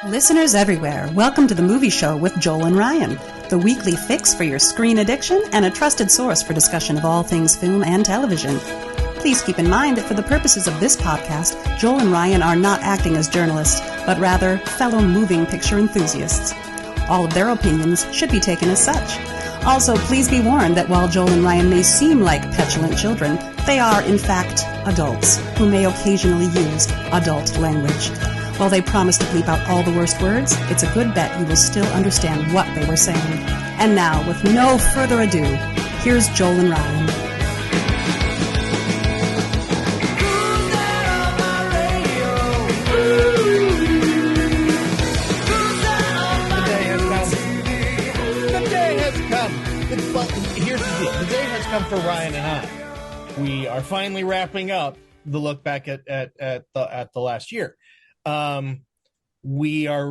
Listeners everywhere, welcome to the Movie Show with Joel and Ryan, the weekly fix for your screen addiction and a trusted source for discussion of all things film and television. Please keep in mind that for the purposes of this podcast, Joel and Ryan are not acting as journalists, but rather fellow moving picture enthusiasts. All of their opinions should be taken as such. Also, please be warned that while Joel and Ryan may seem like petulant children, they are, in fact, adults who may occasionally use adult language. While they promise to bleep out all the worst words, it's a good bet you will still understand what they were saying. And now, with no further ado, here's Joel and Ryan. Here's the deal. The day has come for Ryan and I. We are finally wrapping up the look back at the last year. We are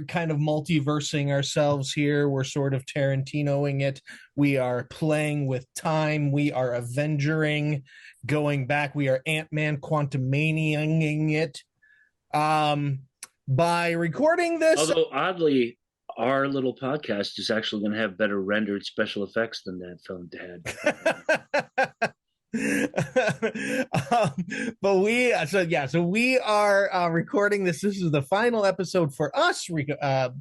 kind of multiversing ourselves here. We're sort of Tarantinoing it. We are playing with time. We are Avengering, going back. We are Ant-Man Quantumaniaing it. By recording this, although oddly, our little podcast is actually going to have better rendered special effects than that film had. But we are recording this. This is the final episode for us, recapping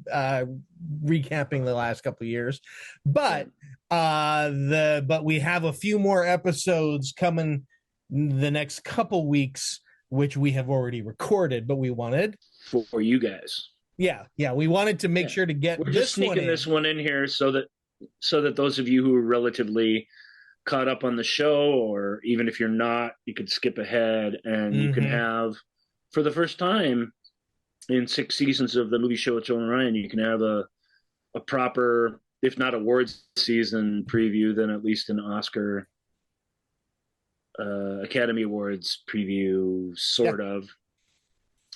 the last couple of years. But we have a few more episodes coming the next couple weeks, which we have already recorded. But we wanted for you guys. Yeah, we wanted to make sure to get. We're just sneaking this one in here so that those of you who are relatively caught up on the show, or even if you're not, you could skip ahead and you can have, for the first time in 6 seasons of the Movie Show with Joel and Ryan, you can have a proper, if not awards season preview, then at least an Oscar Academy Awards preview, sort of.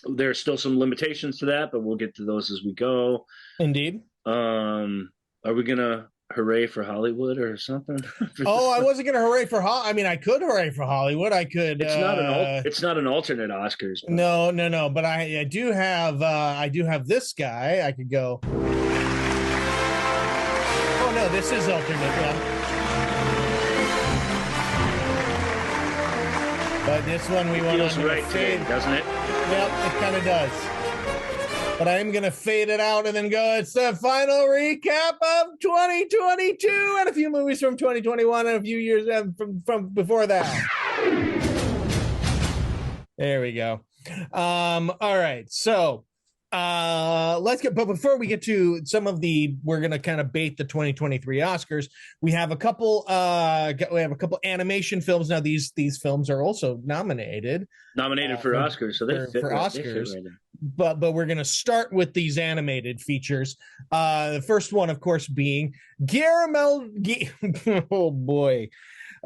There are still some limitations to that, but we'll get to those as we go. Indeed. Are we gonna hooray for Hollywood or something? I wasn't gonna hooray for I mean, I could hooray for Hollywood. I could. It's not an alternate Oscars. But... No. But I do have this guy. I could go. Oh no, this is alternate. Yeah. But this one we want to right fade, doesn't it? Yep, it kind of does. But I am going to fade it out and then go, it's the final recap of 2022 and a few movies from 2021 and a few years from before that. There we go. All right. So let's get, but before we get to some of we're going to kind of bait the 2023 Oscars. We have a couple animation films. Now these films are also nominated for Oscars. So they fit for right, Oscars. Right, but we're going to start with these animated features. The first one, of course, being Guillermo. Oh boy.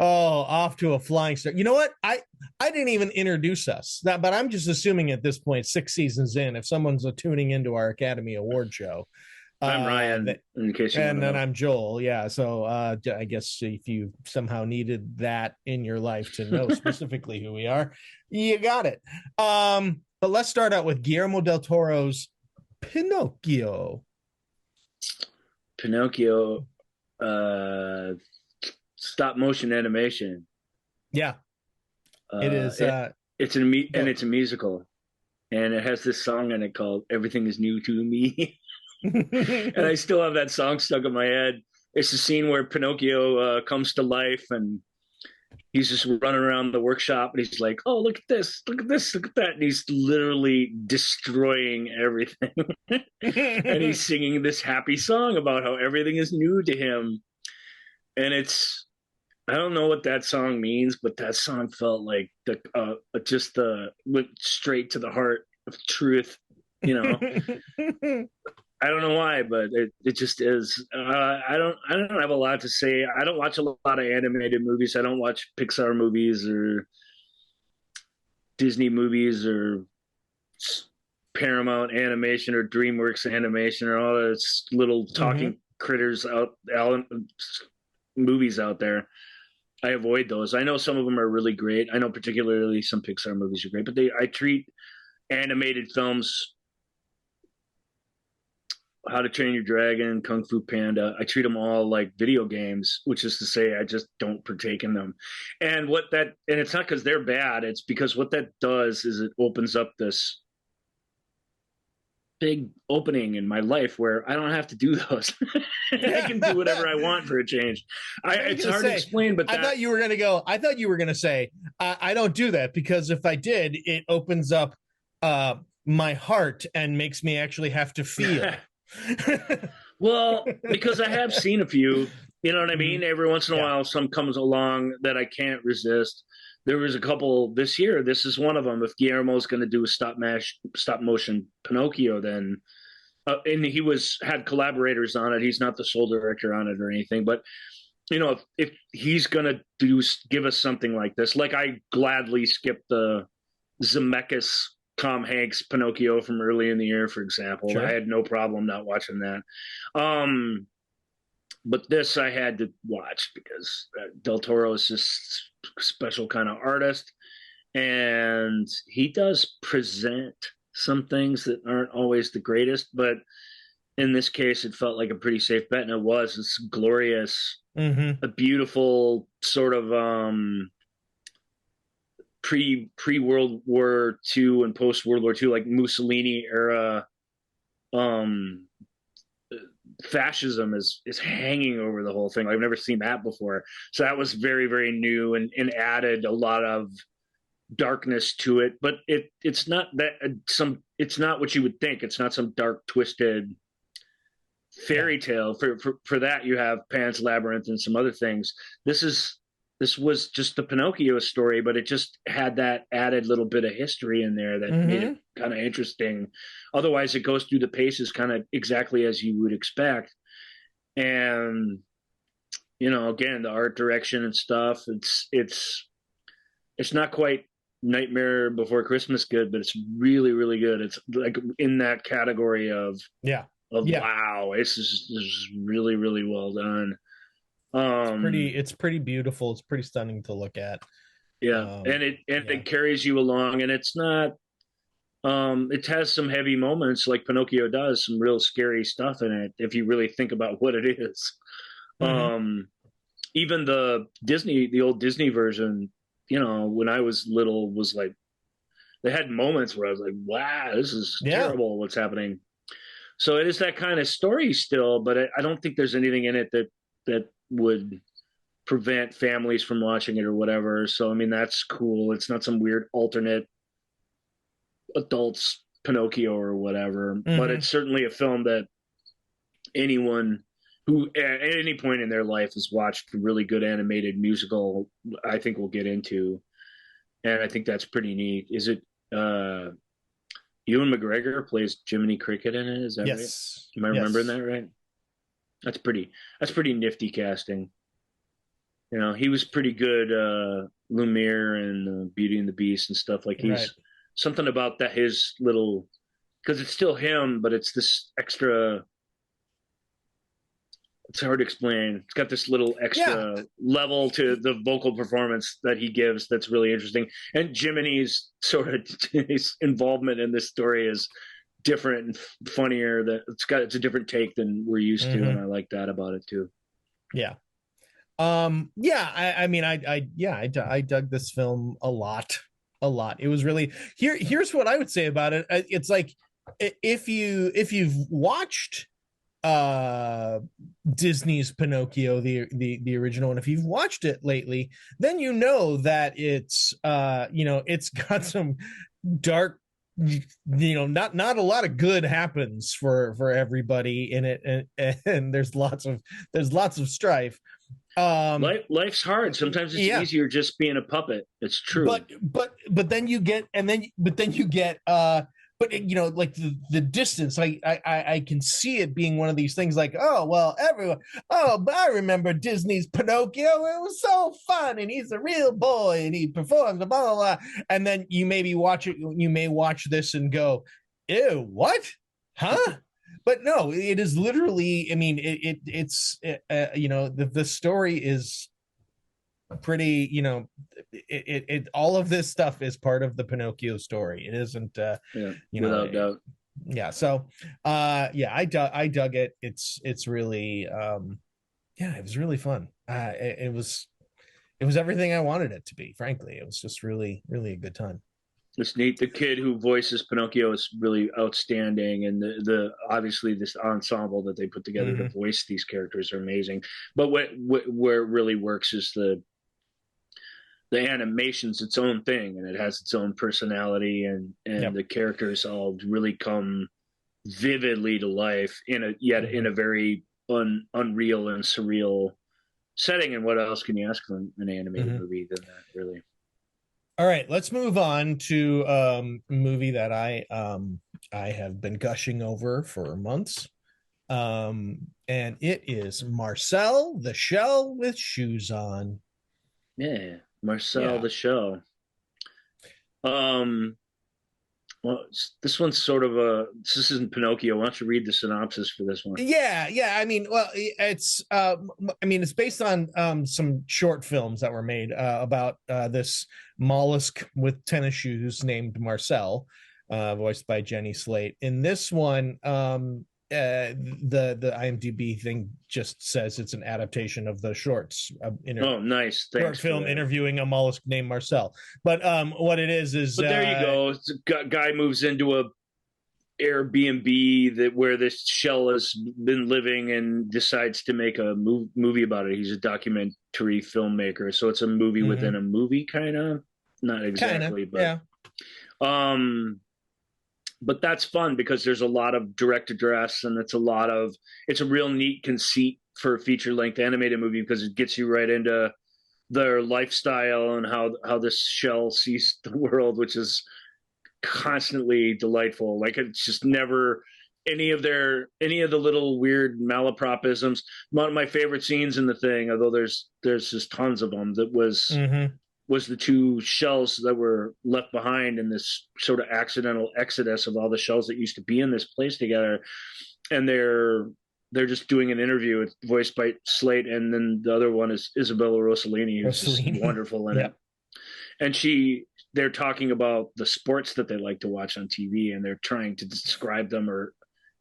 Oh, off to a flying start. You know what? I didn't even introduce us, but I'm just assuming at this point, 6 seasons in, if someone's tuning into our Academy Award show. I'm Ryan, in case you and then know. I'm Joel. Yeah, so I guess if you somehow needed that in your life to know specifically who we are, you got it. But let's start out with Guillermo del Toro's Pinocchio. Stop motion animation. Yeah, it is. It's a musical, and it has this song in it called "Everything Is New to Me," and I still have that song stuck in my head. It's the scene where Pinocchio comes to life, and he's just running around the workshop, and he's like, "Oh, look at this! Look at this! Look at that!" And he's literally destroying everything, and he's singing this happy song about how everything is new to him, and it's. I don't know what that song means, but that song felt like went straight to the heart of truth, you know. I don't know why, but it just is. I don't have a lot to say. I don't watch a lot of animated movies. I don't watch Pixar movies or Disney movies or Paramount Animation or DreamWorks Animation or all those little talking critters movies out there. I avoid those. I know some of them are really great. I know particularly some Pixar movies are great, but I treat animated films How to Train Your Dragon, Kung Fu Panda. I treat them all like video games, which is to say I just don't partake in them. And it's not because they're bad, it's because what that does is it opens up this big opening in my life where I don't have to do those. I can do whatever I want for a change. It's hard to explain, but I thought you were going to say, I don't do that because if I did, it opens up my heart and makes me actually have to feel. Well, because I have seen a few, you know what I mean? Every once in a while, some comes along that I can't resist. There was a couple this year. This is one of them. If Guillermo's going to do a stop motion Pinocchio, then and he had collaborators on it. He's not the sole director on it or anything, but you know, if he's going to give us something like this, like I gladly skip the Zemeckis Tom Hanks Pinocchio from early in the year, for example. Sure. I had no problem not watching that. But this I had to watch because Del Toro is just a special kind of artist. And he does present some things that aren't always the greatest, but in this case, it felt like a pretty safe bet. And it was. It's glorious, a beautiful sort of pre-World War II and post-World War II, like Mussolini era fascism is hanging over the whole thing. I've never seen that before. So that was very, very new and added a lot of darkness to it. But it's not that it's not what you would think. It's not some dark, twisted fairy tale. For that, you have Pan's Labyrinth and some other things. This was just the Pinocchio story, but it just had that added little bit of history in there that made it kind of interesting. Otherwise, it goes through the paces kind of exactly as you would expect. And, you know, again, the art direction and stuff, it's not quite Nightmare Before Christmas good, but it's really, really good. It's like in that category of wow, this is really, really well done. It's pretty beautiful. It's pretty stunning to look at. It carries you along, and it's not it has some heavy moments like Pinocchio does, some real scary stuff in it if you really think about what it is. Even the old Disney version, you know, when I was little, was like, they had moments where I was like, wow, this is terrible what's happening. So it is that kind of story still, but I don't think there's anything in it that would prevent families from watching it or whatever. So, I mean, that's cool. It's not some weird alternate adults Pinocchio or whatever, but it's certainly a film that anyone who at any point in their life has watched a really good animated musical, I think will get into. And I think that's pretty neat. Is it, Ewan McGregor plays Jiminy Cricket in it? Is that right? Am I remembering that right? That's pretty nifty casting. You know, he was pretty good, Lumiere and Beauty and the Beast and stuff. Like he's something about that, his little, because it's still him, but it's this extra, it's hard to explain. It's got this little extra level to the vocal performance that he gives that's really interesting. And Jiminy's sort of his involvement in this story is different and funnier. That it's a different take than we're used to, and I like that about it too. I dug this film a lot. It was really here's what I would say about it. It's like if you've watched Disney's Pinocchio, the original, and if you've watched it lately, then you know that it's it's got some dark, not a lot of good happens for everybody in it, and there's lots of strife. Life's hard. Sometimes it's easier just being a puppet. It's true. But then you get like the distance, I can see it being one of these things like, oh, well, everyone, but I remember Disney's Pinocchio. It was so fun, and he's a real boy, and he performs, blah, blah, blah. And then you maybe you may watch this and go, ew, what? Huh? But no, it is literally, I mean, it's the story is pretty, all of this stuff is part of the Pinocchio story. It isn't, without doubt. yeah. So, yeah, I dug it. It's really, yeah, it was really fun. It was everything I wanted it to be. Frankly, it was just really, really a good time. It's neat. The kid who voices Pinocchio is really outstanding, and the obviously this ensemble that they put together to voice these characters are amazing. But where it really works is the animation's its own thing, and it has its own personality, and Yep. the characters all really come vividly to life in a very unreal and surreal setting. And what else can you ask from an animated movie than that, really? All right, let's move on to a movie that I have been gushing over for months. And it is Marcel the Shell with Shoes On. Yeah, Marcel Yeah. the Shell. Well, this one's sort of this isn't Pinocchio. Why don't you read the synopsis for this one? Yeah. I mean, well, it's based on some short films that were made about this mollusk with tennis shoes named Marcel, voiced by Jenny Slate. In this one, the IMDb thing just says it's an adaptation of the shorts. Oh, nice. Thanks short film interviewing a mollusk named Marcel. But what it is. But there you go. A guy moves into a Airbnb where this shell has been living and decides to make a movie about it. He's a documentary filmmaker, so it's a movie within a movie, kind of. Not exactly, but yeah. But that's fun because there's a lot of direct address, and it's a real neat conceit for a feature length animated movie because it gets you right into their lifestyle and how this shell sees the world, which is constantly delightful. Like, it's just never any of the little weird malapropisms. One of my favorite scenes in the thing, although there's just tons of them, that was the two shells that were left behind in this sort of accidental exodus of all the shells that used to be in this place together. And they're just doing an interview. It's voiced by Slate, and then the other one is Isabella Rossellini, who's just wonderful in it. And they're talking about the sports that they like to watch on TV, and they're trying to describe them or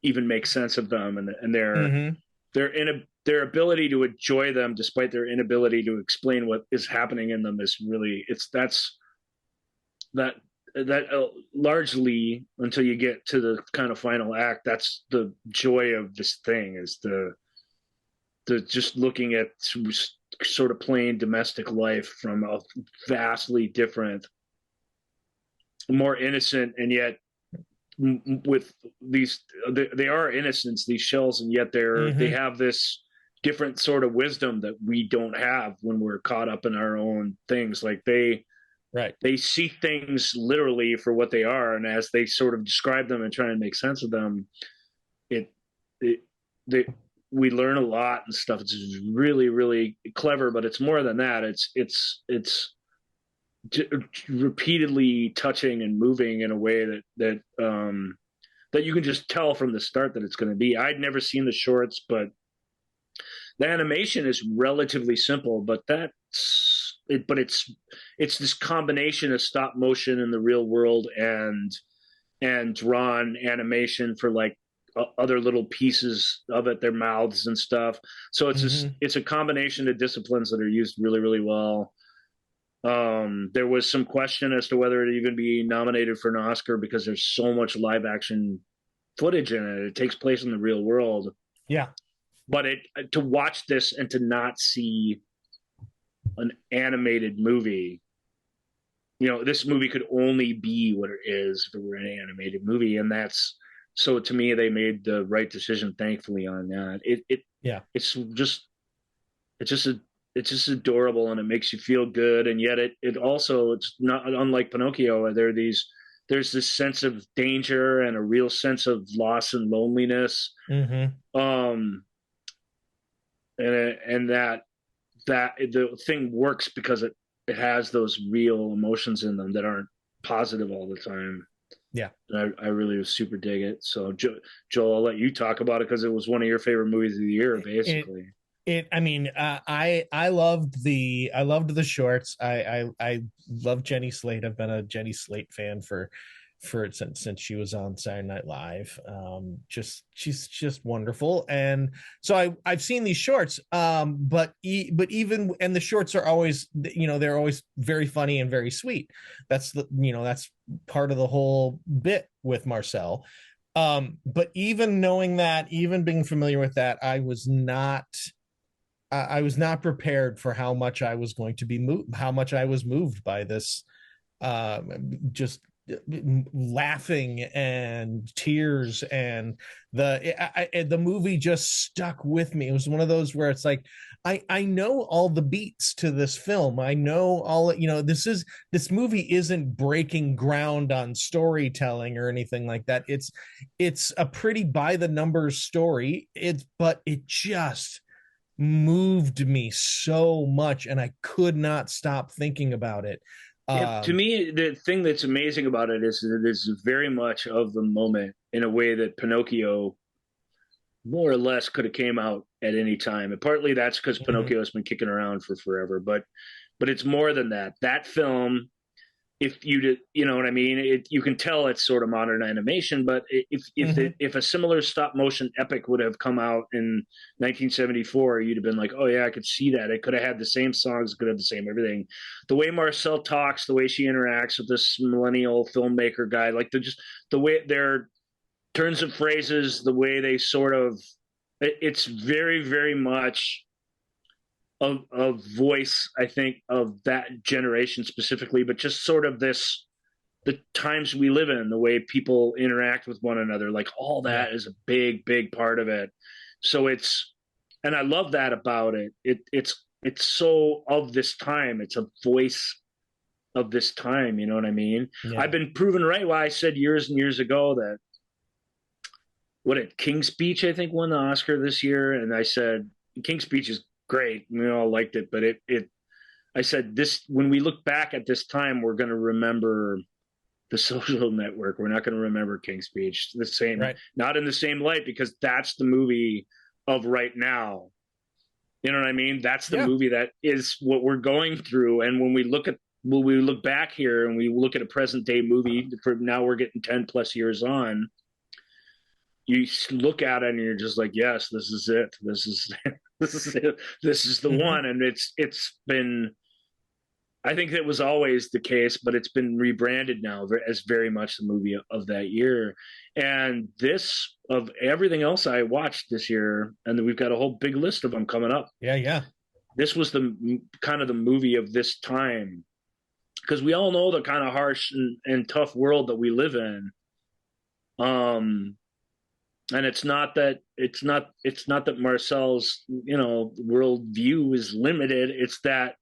even make sense of them, and their ability to enjoy them despite their inability to explain what is happening in them is really that largely, until you get to the kind of final act, that's the joy of this thing, is the just looking at sort of plain domestic life from a vastly different, more innocent, and yet with these, they are innocents, these shells, and yet they have this different sort of wisdom that we don't have when we're caught up in our own things. Like they see things literally for what they are, and as they sort of describe them and try and make sense of them, we learn a lot and stuff. It's really, really clever, but it's more than that. It's repeatedly touching and moving in a way that you can just tell from the start that it's going to be. I'd never seen the shorts, but the animation is relatively simple, but it's this combination of stop motion in the real world and drawn animation for like other little pieces of it, their mouths and stuff. So it's a combination of disciplines that are used really, really well. There was some question as to whether it'd even be nominated for an Oscar because there's so much live action footage in it. It takes place in the real world. Yeah. But to watch this and to not see an animated movie, this movie could only be what it is if it were an animated movie. And so to me, they made the right decision, thankfully, on that. It's just adorable, and it makes you feel good. And yet it also, it's not unlike Pinocchio. There's this sense of danger and a real sense of loss and loneliness. And that the thing works because it has those real emotions in them that aren't positive all the time. Yeah. And I really super dig it. So Joel, I'll let you talk about it because it was one of your favorite movies of the year, basically. I loved the shorts. I love Jenny Slate. I've been a Jenny Slate fan for since she was on Saturday Night Live. She's just wonderful. And so I've seen these shorts, but even, and the shorts are always, they're always very funny and very sweet. That's that's part of the whole bit with Marcel. But even knowing that, even being familiar with that, I was not prepared for how much I was going to be moved, how much I was moved by this, just laughing and tears, and the movie just stuck with me. It was one of those where it's like, I know all the beats to this film. I know all, this movie isn't breaking ground on storytelling or anything like that. It's a pretty by the numbers story. But it just moved me so much, and I could not stop thinking about it. To me, the thing that's amazing about it is that it's very much of the moment, in a way that Pinocchio more or less could have came out at any time. And partly that's because Pinocchio has been kicking around for forever, but it's more than that. That film, if you did, you know what I mean? You can tell it's sort of modern animation, but if a similar stop motion epic would have come out in 1974, you'd have been like, oh yeah, I could see that. It could have had the same songs, it could have the same everything. The way Marcel talks, the way she interacts with this millennial filmmaker guy, like the way their turns of phrases, the way they sort of, it's very, very much a voice, I think, of that generation specifically, but just sort of the times we live in, the way people interact with one another, like all that is a big, big part of it. So and I love that about it. It's so of this time. It's a voice of this time. You know what I mean? Yeah. I've been proven right. Why I said years and years ago that King's Speech, I think, won the Oscar this year. And I said, King's Speech is great. We all liked it, but I said, this, when we look back at this time, we're going to remember The Social Network. We're not going to remember King's Speech the same, right. Not in the same light, because that's the movie of right now. You know what I mean? That's the movie that is what we're going through. And when we look back here and we look at a present day movie, for now we're getting 10 plus years on, you look at it and you're just like, yes, this is it. This is it. This is the one. And it's been, I think it was always the case, but it's been rebranded now as very much the movie of that year. And this, of everything else I watched this year, and then we've got a whole big list of them coming up. Yeah. This was the kind of the movie of this time, because we all know the kind of harsh and tough world that we live in. And it's not that Marcel's, world view is limited. It's that,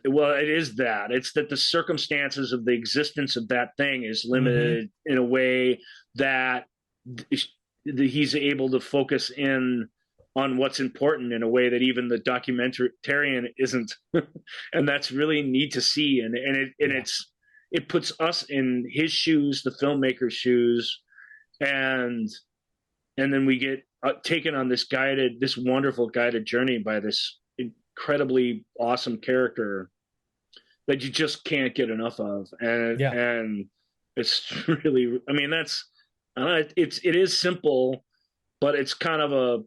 well, it is that. It's that the circumstances of the existence of that thing is limited in a way that he's able to focus in on what's important in a way that even the documentarian isn't. And that's really neat to see. And it puts us in his shoes, the filmmaker's shoes, and then we get taken on this wonderful guided journey by this incredibly awesome character that you just can't get enough of. And it's really, I mean, it is simple, but it's kind of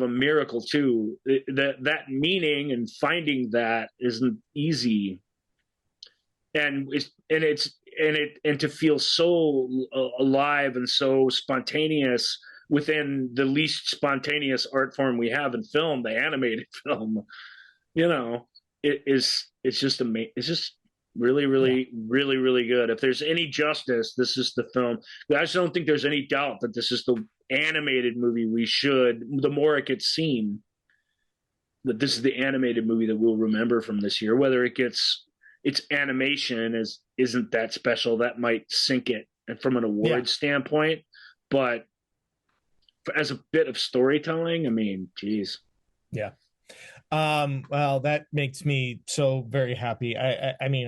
a miracle too. That meaning and finding that isn't easy. And to feel so alive and so spontaneous within the least spontaneous art form we have in film, the animated film, it's just amazing. It's just really, really, really, really good. If there's any justice, this is the film. I just don't think there's any doubt that this is the animated movie the more it gets seen, that this is the animated movie that we'll remember from this year. Whether it gets its animation isn't that special, that might sink it from an award standpoint, but as a bit of storytelling, I mean, geez. Yeah. Well, that makes me so very happy. I mean,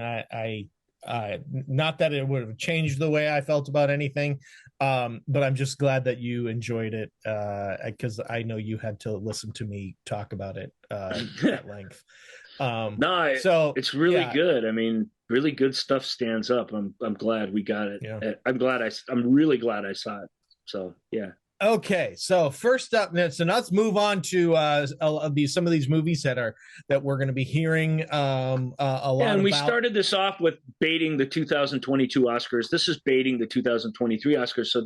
not that it would have changed the way I felt about anything, but I'm just glad that you enjoyed it, because I know you had to listen to me talk about it at length. No, So it's really yeah, good. I mean, really good stuff stands up. I'm glad we got it. yeah. I'm really glad I saw it. So yeah. Okay, so first up, so now let's move on to some of these movies that we're going to be hearing a lot And we about. started this off with baiting the 2022 Oscars. This is baiting the 2023 Oscars. So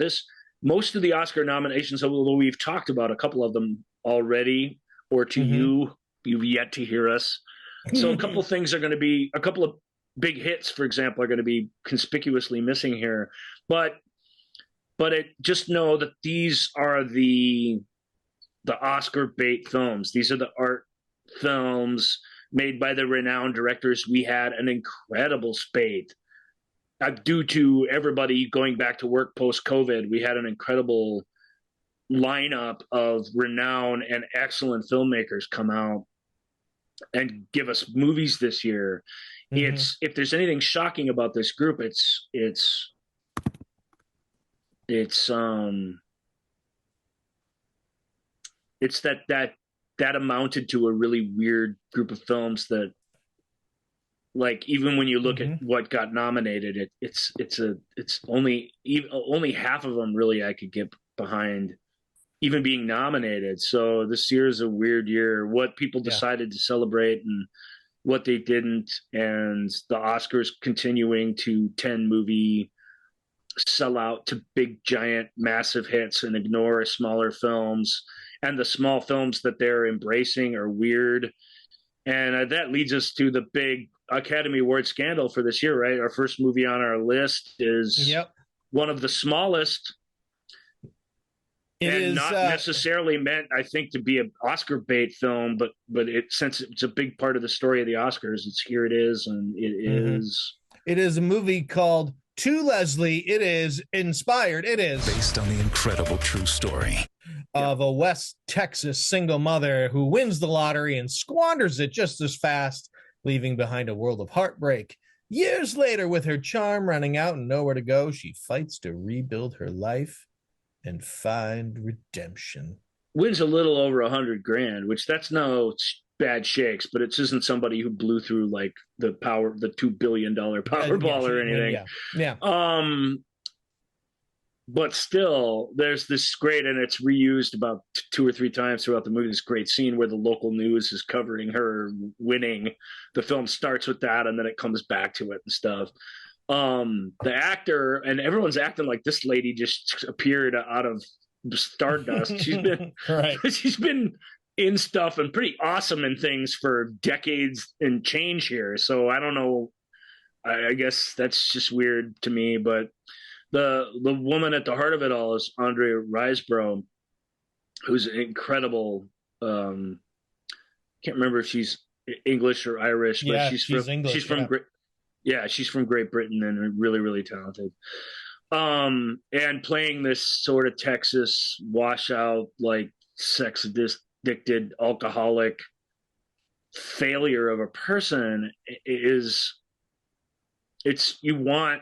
most of the Oscar nominations, although we've talked about a couple of them already, or to you've yet to hear us. So a couple of things are going to be, a couple of big hits, for example, are going to be conspicuously missing here. But just know that these are the Oscar bait films. These are the art films made by the renowned directors. We had an incredible spate. Due to everybody going back to work post-COVID, we had an incredible lineup of renowned and excellent filmmakers come out and give us movies this year. If there's anything shocking about this group, it's that amounted to a really weird group of films that, like, even when you look at what got nominated, it's only half of them really I could get behind even being nominated. So this year is a weird year. What people decided to celebrate and what they didn't, and the Oscars continuing to 10 movie sell out to big, giant, massive hits and ignore smaller films. And the small films that they're embracing are weird. And that leads us to the big Academy Award scandal for this year, right? Our first movie on our list is one of the smallest. It is not necessarily meant, I think, to be an Oscar bait film, but since it's a big part of the story of the Oscars, here it is, and it is. It is a movie called To Leslie. It is inspired. It is based on the incredible true story of a West Texas single mother who wins the lottery and squanders it just as fast, leaving behind a world of heartbreak. Years later, with her charm running out and nowhere to go, she fights to rebuild her life and find redemption. Wins a little over $100,000, which that's no bad shakes, but it isn't somebody who blew through like the $2 billion Powerball or anything. But still, there's this great, and it's reused about 2 or 3 times throughout the movie, this great scene where the local news is covering her winning. The film starts with that, and then it comes back to it and stuff. The actor, and everyone's acting like this lady just appeared out of stardust. She's been she's been in stuff and pretty awesome in things for decades and change here. So I don't know. I guess that's just weird to me, but the woman at the heart of it all is Andrea Riseborough, who's incredible. Can't remember if she's English or Irish, but she's English. She's from she's from Great Britain and really, really talented. And playing this sort of Texas washout, like sex addicted alcoholic failure of a person you want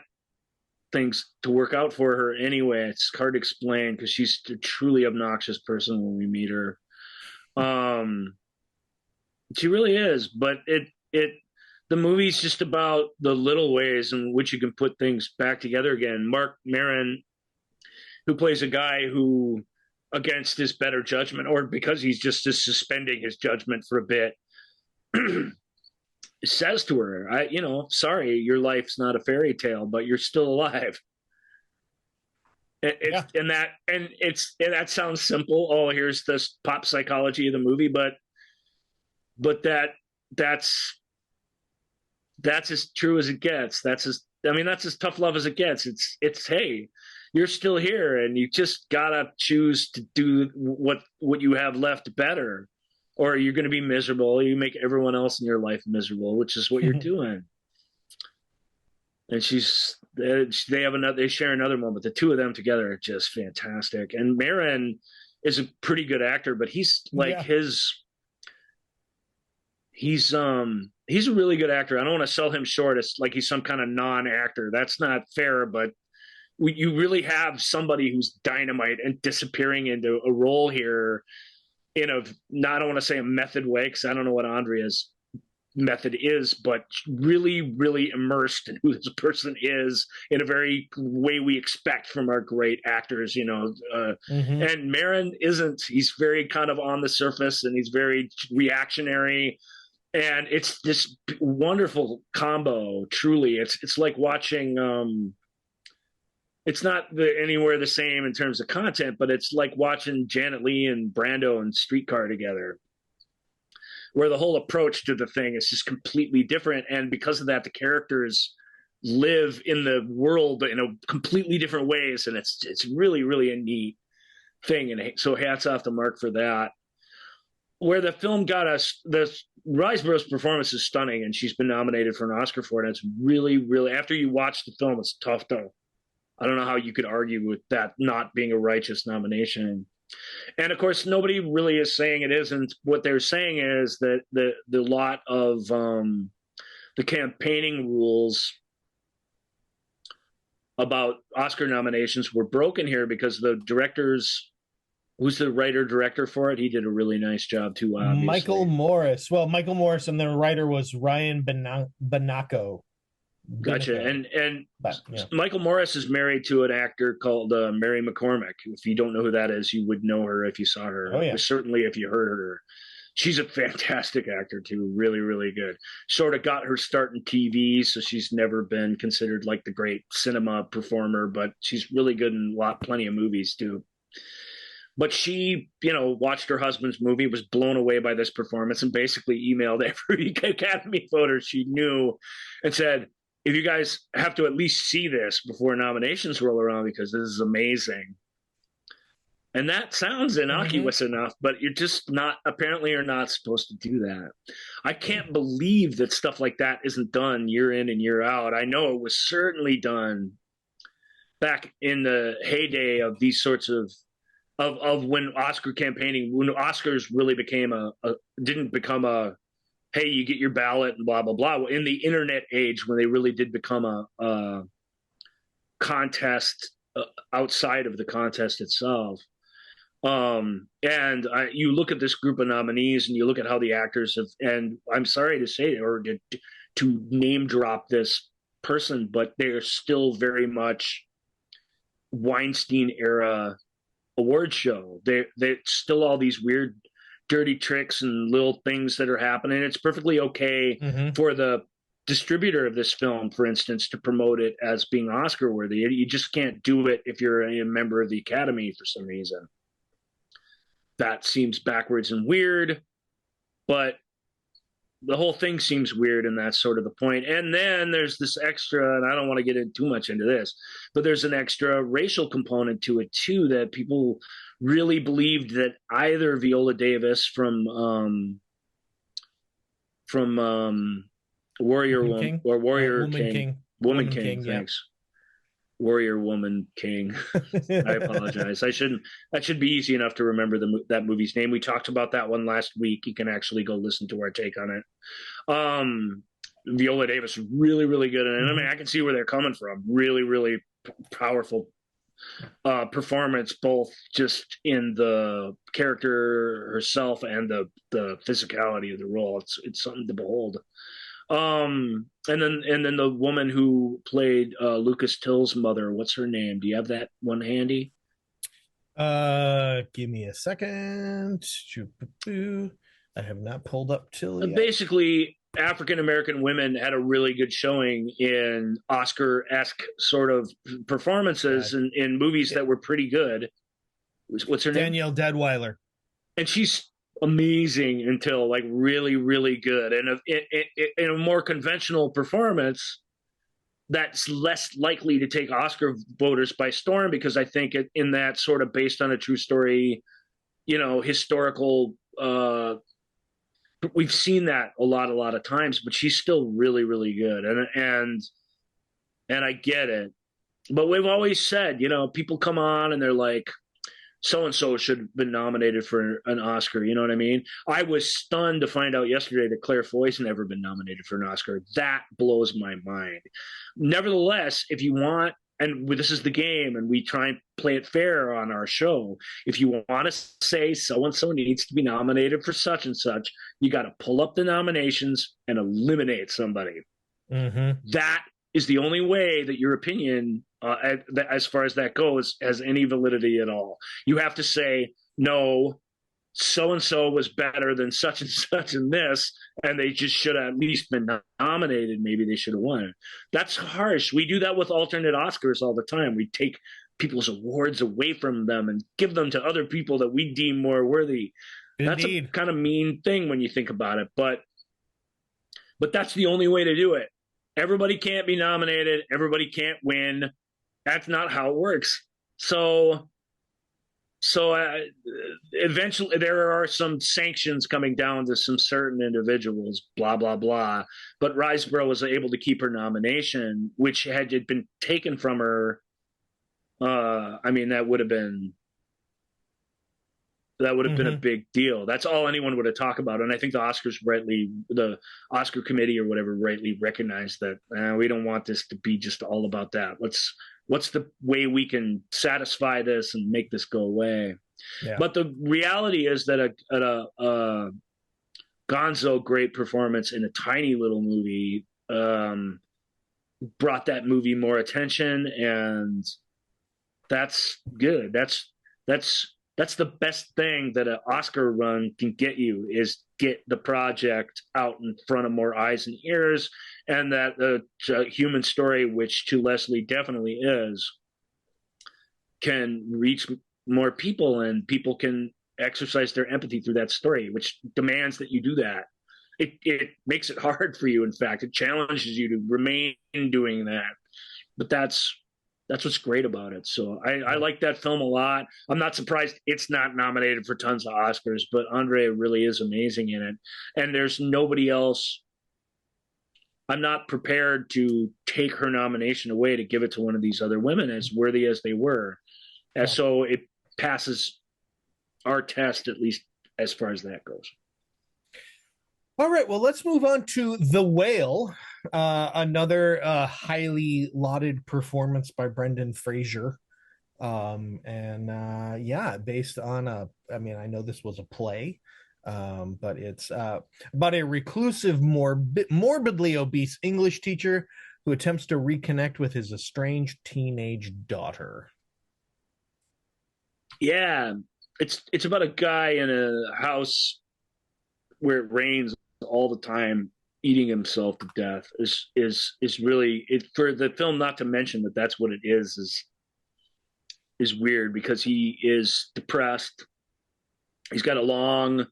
things to work out for her anyway. It's hard to explain because she's a truly obnoxious person when we meet her. She really is, but the movie's just about the little ways in which you can put things back together again. Mark Maron, who plays a guy who, against his better judgment, or because he's just suspending his judgment for a bit, says to her, sorry, your life's not a fairy tale, but you're still alive. And that sounds simple. Oh, here's this pop psychology of the movie, but that's as true as it gets. That's as tough love as it gets. It's hey, you're still here, and you just gotta choose to do what you have left better, or you're going to be miserable. You make everyone else in your life miserable, which is what you're doing. And they share another moment. The two of them together are just fantastic. And Maron is a pretty good actor, but he's like he's a really good actor. I don't want to sell him short. It's like he's some kind of non-actor. That's not fair, but you really have somebody who's dynamite and disappearing into a role here in I don't want to say a method way, because I don't know what Andrea's method is, but really, really immersed in who this person is in a very way we expect from our great actors, you know. And Marin isn't. He's very kind of on the surface, and he's very reactionary. And it's this wonderful combo, truly. It's like watching, it's not anywhere the same in terms of content, but it's like watching Janet Leigh and Brando and Streetcar together, where the whole approach to the thing is just completely different. And because of that, the characters live in the world in a completely different ways. And it's really, really a neat thing. And so hats off to Mark for that. Where the film got us, the Riseborough's performance is stunning, and she's been nominated for an Oscar for it. And it's really, really, after you watch the film, it's tough to, I don't know how you could argue with that not being a righteous nomination. And of course, nobody really is saying it isn't. What they're saying is that the lot of the campaigning rules about Oscar nominations were broken here because the directors, who's the writer-director for it, he did a really nice job too, obviously. Michael Morris. Well, Michael Morris, and the writer was Ryan Banaco. Gotcha. And Michael Morris is married to an actor called Mary McCormick. If you don't know who that is, you would know her if you saw her. Oh, yeah. Certainly if you heard her. She's a fantastic actor too. Really, really good. Sort of got her start in TV, so she's never been considered like the great cinema performer, but she's really good in plenty of movies too. But she, you know, watched her husband's movie, was blown away by this performance, and basically emailed every Academy voter she knew and said, if you guys have to at least see this before nominations roll around, because this is amazing. And that sounds innocuous enough, but you're just not, apparently you're not supposed to do that. I can't believe that stuff like that isn't done year in and year out. I know it was certainly done back in the heyday of these sorts of when Oscar campaigning, when Oscars really became didn't become a, hey, you get your ballot and blah, blah, blah. In the internet age, when they really did become a contest outside of the contest itself. You look at this group of nominees and you look at how the actors have, and I'm sorry to say, or to name drop this person, but they're still very much Weinstein era award show. They're still all these weird dirty tricks and little things that are happening. It's perfectly okay for the distributor of this film, for instance, to promote it as being Oscar worthy. You just can't do it if you're a member of the Academy for some reason. That seems backwards and weird, but the whole thing seems weird, and that's sort of the point. And then there's this extra, and I don't want to get too much into this, but there's an extra racial component to it too, that people really believed that either Viola Davis from Warrior Woman or Warrior King, Woman King, thanks. Yeah. Warrior Woman King. I apologize. That should be easy enough to remember that movie's name. We talked about that one last week. You can actually go listen to our take on it. Viola Davis, really, really good. And I mean, I can see where they're coming from. Really, really powerful performance, both just in the character herself and the physicality of the role. It's something to behold. And then the woman who played Lucas Till's mother, what's her name? Do you have that one handy? Give me a second. I have not pulled up Till yet. Basically, African American women had a really good showing in Oscar-esque sort of performances in movies that were pretty good. What's her name? Danielle Deadweiler. And she's amazing until like really, really good. And in a more conventional performance, that's less likely to take Oscar voters by storm, because I think in that sort of based on a true story, you know, historical, we've seen that a lot of times, but she's still really, really good. And I get it. But we've always said, you know, people come on and they're like, so-and-so should have been nominated for an Oscar. You know what I mean? I was stunned to find out yesterday that Claire Foy's never been nominated for an Oscar. That blows my mind. Nevertheless, if you want and this is the game, and we try and play it fair on our show. If you want to say so and so needs to be nominated for such and such, you got to pull up the nominations and eliminate somebody. That is the only way that your opinion, as far as that goes, has any validity at all. You have to say, no, so and so was better than such and such in this, and they just should have at least been nominated. Maybe they should have won. That's harsh. We do that with alternate Oscars all the time. We take people's awards away from them and give them to other people that we deem more worthy. Indeed. That's a kind of mean thing when you think about it, but that's the only way to do it. Everybody can't be nominated. Everybody can't win. That's not how it works. So eventually there are some sanctions coming down to some certain individuals, blah, blah, blah. But Riseborough was able to keep her nomination, which had it been taken from her. I mean, that would have been a big deal. That's all anyone would have talked about. And I think the Oscar committee or whatever rightly recognized that we don't want this to be just all about that. What's the way we can satisfy this and make this go away? Yeah. But the reality is that a gonzo great performance in a tiny little movie brought that movie more attention, and that's good. That's the best thing that an Oscar run can get you, is get the project out in front of more eyes and ears, and that the human story, which to Leslie definitely is, can reach more people, and people can exercise their empathy through that story, which demands that you do that. It makes it hard for you. In fact, it challenges you to remain doing that. But that's what's great about it. So I like that film a lot. I'm not surprised it's not nominated for tons of Oscars, but Andrea really is amazing in it. And there's nobody else. I'm not prepared to take her nomination away to give it to one of these other women, as worthy as they were. And so it passes our test, at least as far as that goes. All right, well, let's move on to The Whale, another highly lauded performance by Brendan Fraser. Based on I know this was a play, but it's about a reclusive, morbidly obese English teacher who attempts to reconnect with his estranged teenage daughter. Yeah, it's about a guy in a house where it rains all the time, eating himself to death. Is really it, for the film not to mention that that's what it is weird, because he is depressed. He's got a long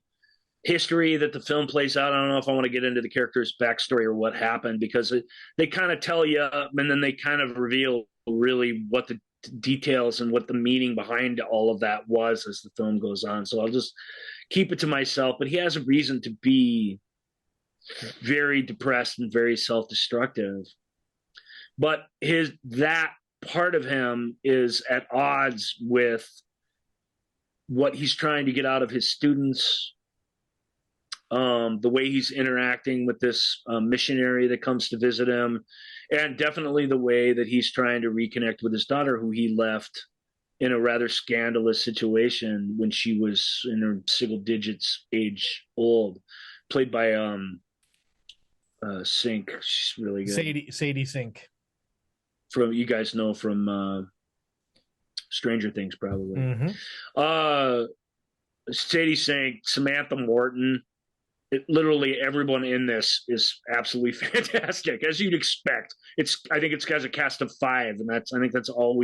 history that the film plays out. I don't know if I want to get into the character's backstory or what happened, because they kind of tell you, and then they kind of reveal really what the details and what the meaning behind all of that was as the film goes on. So I'll just keep it to myself. But he has a reason to be very depressed and very self-destructive. But that part of him is at odds with what he's trying to get out of his students, the way he's interacting with this missionary that comes to visit him, and definitely the way that he's trying to reconnect with his daughter, who he left in a rather scandalous situation when she was in her single digits age old, played by Sink. She's really good. Sadie Sink. From, you guys know from Stranger Things, probably. Sadie Sink, Samantha Morton. Literally everyone in this is absolutely fantastic, as you'd expect. I think it's got a cast of 5, and I think that's all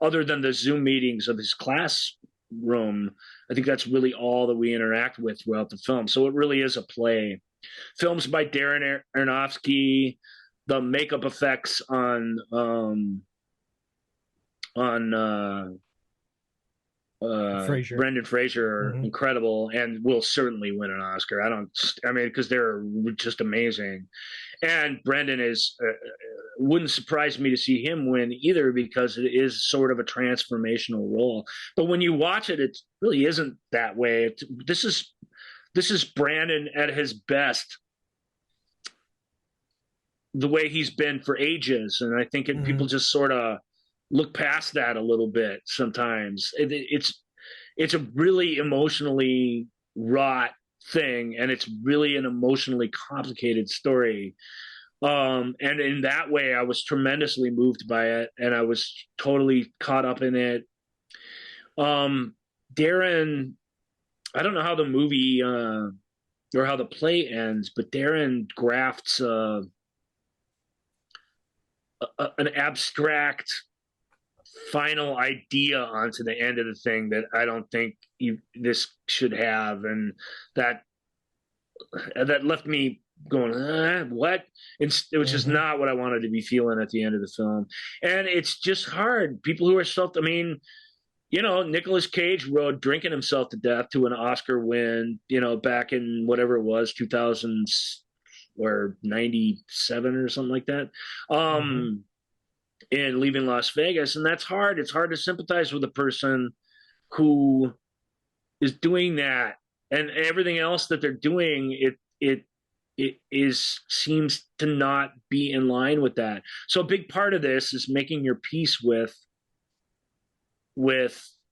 other than the Zoom meetings of his classroom, I think that's really all that we interact with throughout the film. So it really is a play. Films by Darren Aronofsky. The makeup effects on Brendan Fraser are incredible, and will certainly win an Oscar. Because they're just amazing. And Brendan wouldn't surprise me to see him win either, because it is sort of a transformational role. But when you watch it, it really isn't that way. This is Brandon at his best, the way he's been for ages. And I think people just sort of look past that a little bit sometimes. It's a really emotionally wrought thing, and it's really an emotionally complicated story. And in that way, I was tremendously moved by it, and I was totally caught up in it. Darren, I don't know how the movie or how the play ends, but Darren grafts an abstract final idea onto the end of the thing that I don't think this should have, and that left me going, what? It was just not what I wanted to be feeling at the end of the film. And it's just hard. People who are I mean, you know, Nicolas Cage rode drinking himself to death to an Oscar win, you know, back in whatever it was, 2000 or 97 or something like that. And leaving Las Vegas. And that's hard. It's hard to sympathize with a person who is doing that, and everything else that they're doing, it seems to not be in line with that. So a big part of this is making your peace with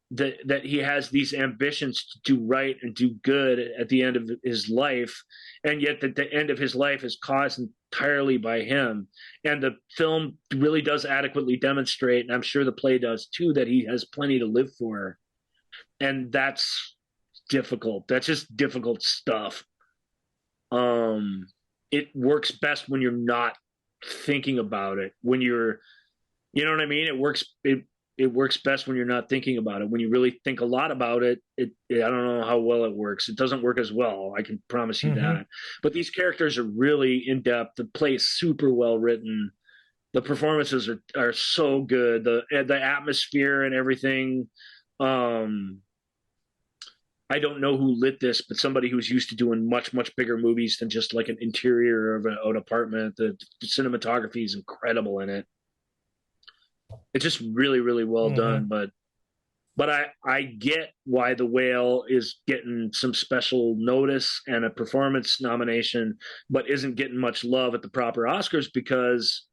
that he has these ambitions to do right and do good at the end of his life, and yet that the end of his life is caused entirely by him. And the film really does adequately demonstrate, and I'm sure the play does too, that he has plenty to live for. And that's difficult. That's just difficult stuff. It works best when you're not thinking about it. When you're, you know what I mean? It works best when you're not thinking about it. When you really think a lot about it, I don't know how well it works. It doesn't work as well. I can promise you that. But these characters are really in depth. The play is super well written. The performances are so good. The atmosphere and everything. I don't know who lit this, but somebody who's used to doing much, much bigger movies than just like an interior of an apartment. The cinematography is incredible in it. It's just really, really well done. But I get why The Whale is getting some special notice and a performance nomination, but isn't getting much love at the proper Oscars, because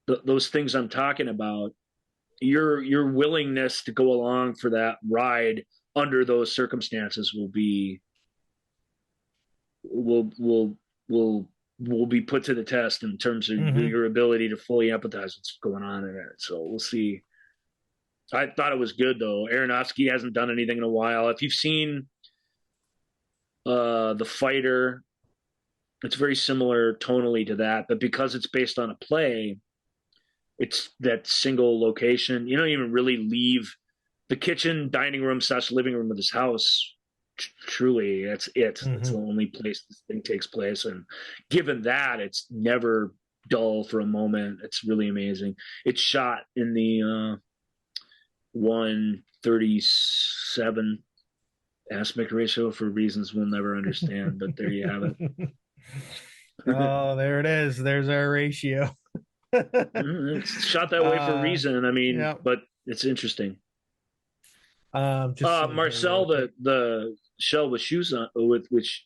those things I'm talking about, your willingness to go along for that ride under those circumstances will be put to the test in terms of your ability to fully empathize with what's going on in it. So we'll see. I thought it was good, though. Aronofsky hasn't done anything in a while. If you've seen The Fighter, it's very similar tonally to that, but because it's based on a play, it's that single location. You don't even really leave the kitchen, dining room / living room of this house. Truly, that's it. It's the only place this thing takes place. And given that, it's never dull for a moment. It's really amazing. It's shot in the 1:37 aspect ratio for reasons we'll never understand, but there you have it. Oh, there it is. There's our ratio. It's shot that way for a reason. I mean, but it's interesting. Marcel, the shell with shoes on, which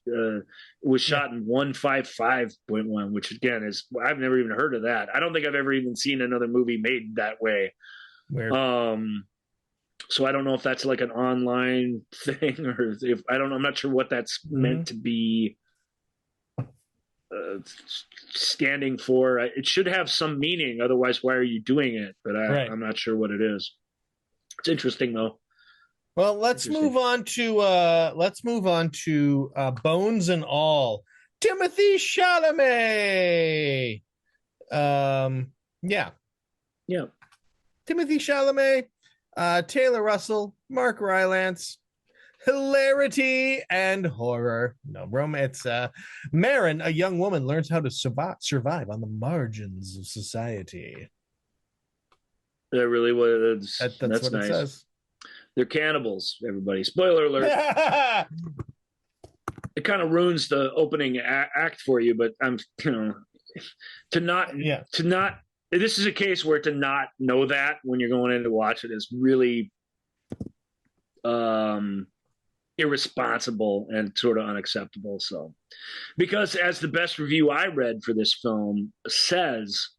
was shot in 1:55.1, which again is, I've never even heard of that. I don't think I've ever even seen another movie made that way. Weird. So I don't know if that's like an online thing, or if I'm not sure what that's meant to be standing for. It should have some meaning, otherwise why are you doing it? But I'm not sure what it is. It's interesting though. Well, let's move on to Bones and All. Timothy Chalamet. Timothy Chalamet, Taylor Russell, Mark Rylance. Hilarity and horror. No romance. Marin, a young woman, learns how to survive on the margins of society. That really was. That's what nice. It says. They're cannibals, everybody. Spoiler alert. It kind of ruins the opening act for you, but to not. This is a case where to not know that when you're going in to watch it is really irresponsible and sort of unacceptable. So, because as the best review I read for this film says,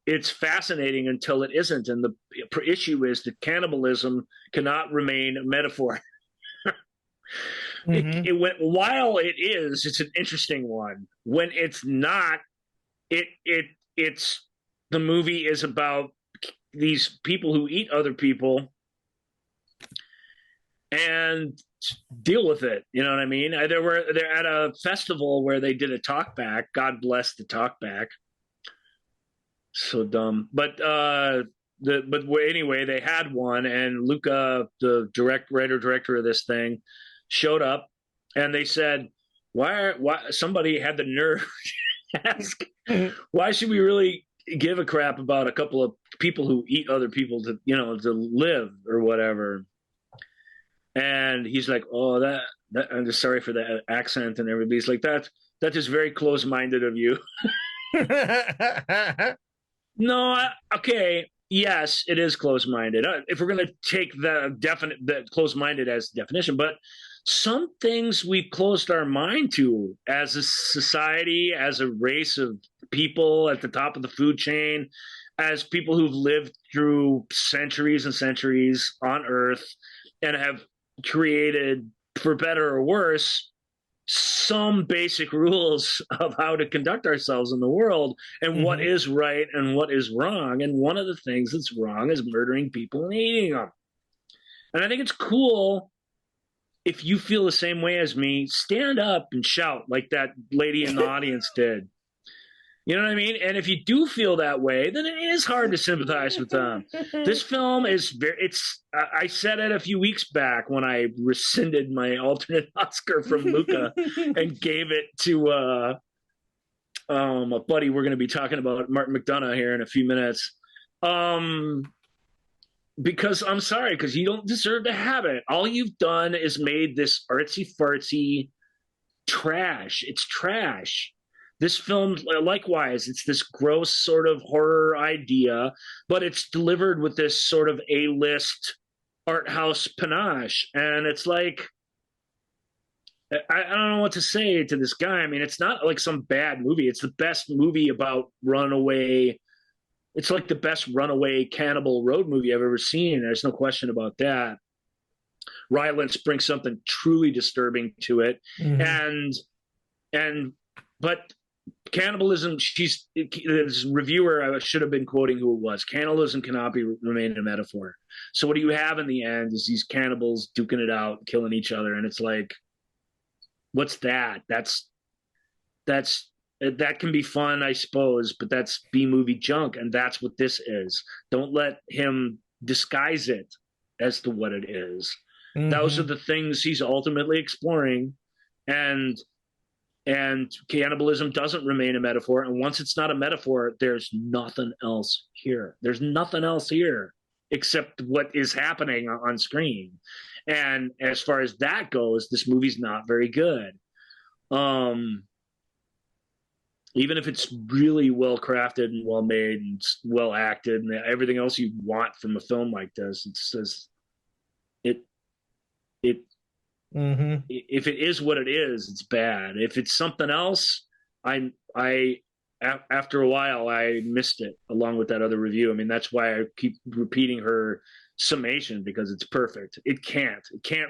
it's fascinating until it isn't, and the issue is that cannibalism cannot remain a metaphor. While it's an interesting one. When it's not, it's the movie is about these people who eat other people and deal with it. You know what I mean? They're at a festival where they did a talk back. God bless the talk back. So dumb, but anyway, they had one, and Luca, the director of this thing, showed up, and they said, why somebody had the nerve to ask, why should we really give a crap about a couple of people who eat other people to live or whatever? And he's like, oh, that I'm just sorry for the accent, and everybody's like, that is very close-minded of you. No, okay, yes, it is close-minded. If we're going to take the close-minded as definition, but some things we've closed our mind to as a society, as a race of people at the top of the food chain, as people who've lived through centuries and centuries on Earth and have created, for better or worse, some basic rules of how to conduct ourselves in the world and what is right and what is wrong. And one of the things that's wrong is murdering people and eating them. And I think it's cool if you feel the same way as me, stand up and shout like that lady in the audience did. You know what I mean? And if you do feel that way, then it is hard to sympathize with them. This film is I said it a few weeks back when I rescinded my alternate Oscar from Luca and gave it to a buddy we're going to be talking about, Martin McDonough, here in a few minutes. Because I'm sorry, because you don't deserve to have it. All you've done is made this artsy-fartsy trash. It's trash. This film, likewise, it's this gross sort of horror idea, but it's delivered with this sort of A-list art house panache. And it's like, I don't know what to say to this guy. I mean, it's not like some bad movie. It's the best movie about runaway. It's like the best runaway cannibal road movie I've ever seen. There's no question about that. Rylance brings something truly disturbing to it. But cannibalism, this reviewer, I should have been quoting who it was. Cannibalism cannot remain a metaphor. So what do you have in the end is these cannibals duking it out, killing each other. And it's like, what's that? That can be fun, I suppose, but that's B-movie junk. And that's what this is. Don't let him disguise it as to what it is. Those are the things he's ultimately exploring. And cannibalism doesn't remain a metaphor. And once it's not a metaphor, there's nothing else here. There's nothing else here except what is happening on screen. And as far as that goes, this movie's not very good. Even if it's really well crafted and well made and well acted and everything else you want from a film like this, if it is what it is, it's bad. If it's something else, after a while I missed it along with that other review. I mean, that's why I keep repeating her summation, because it's perfect. It can't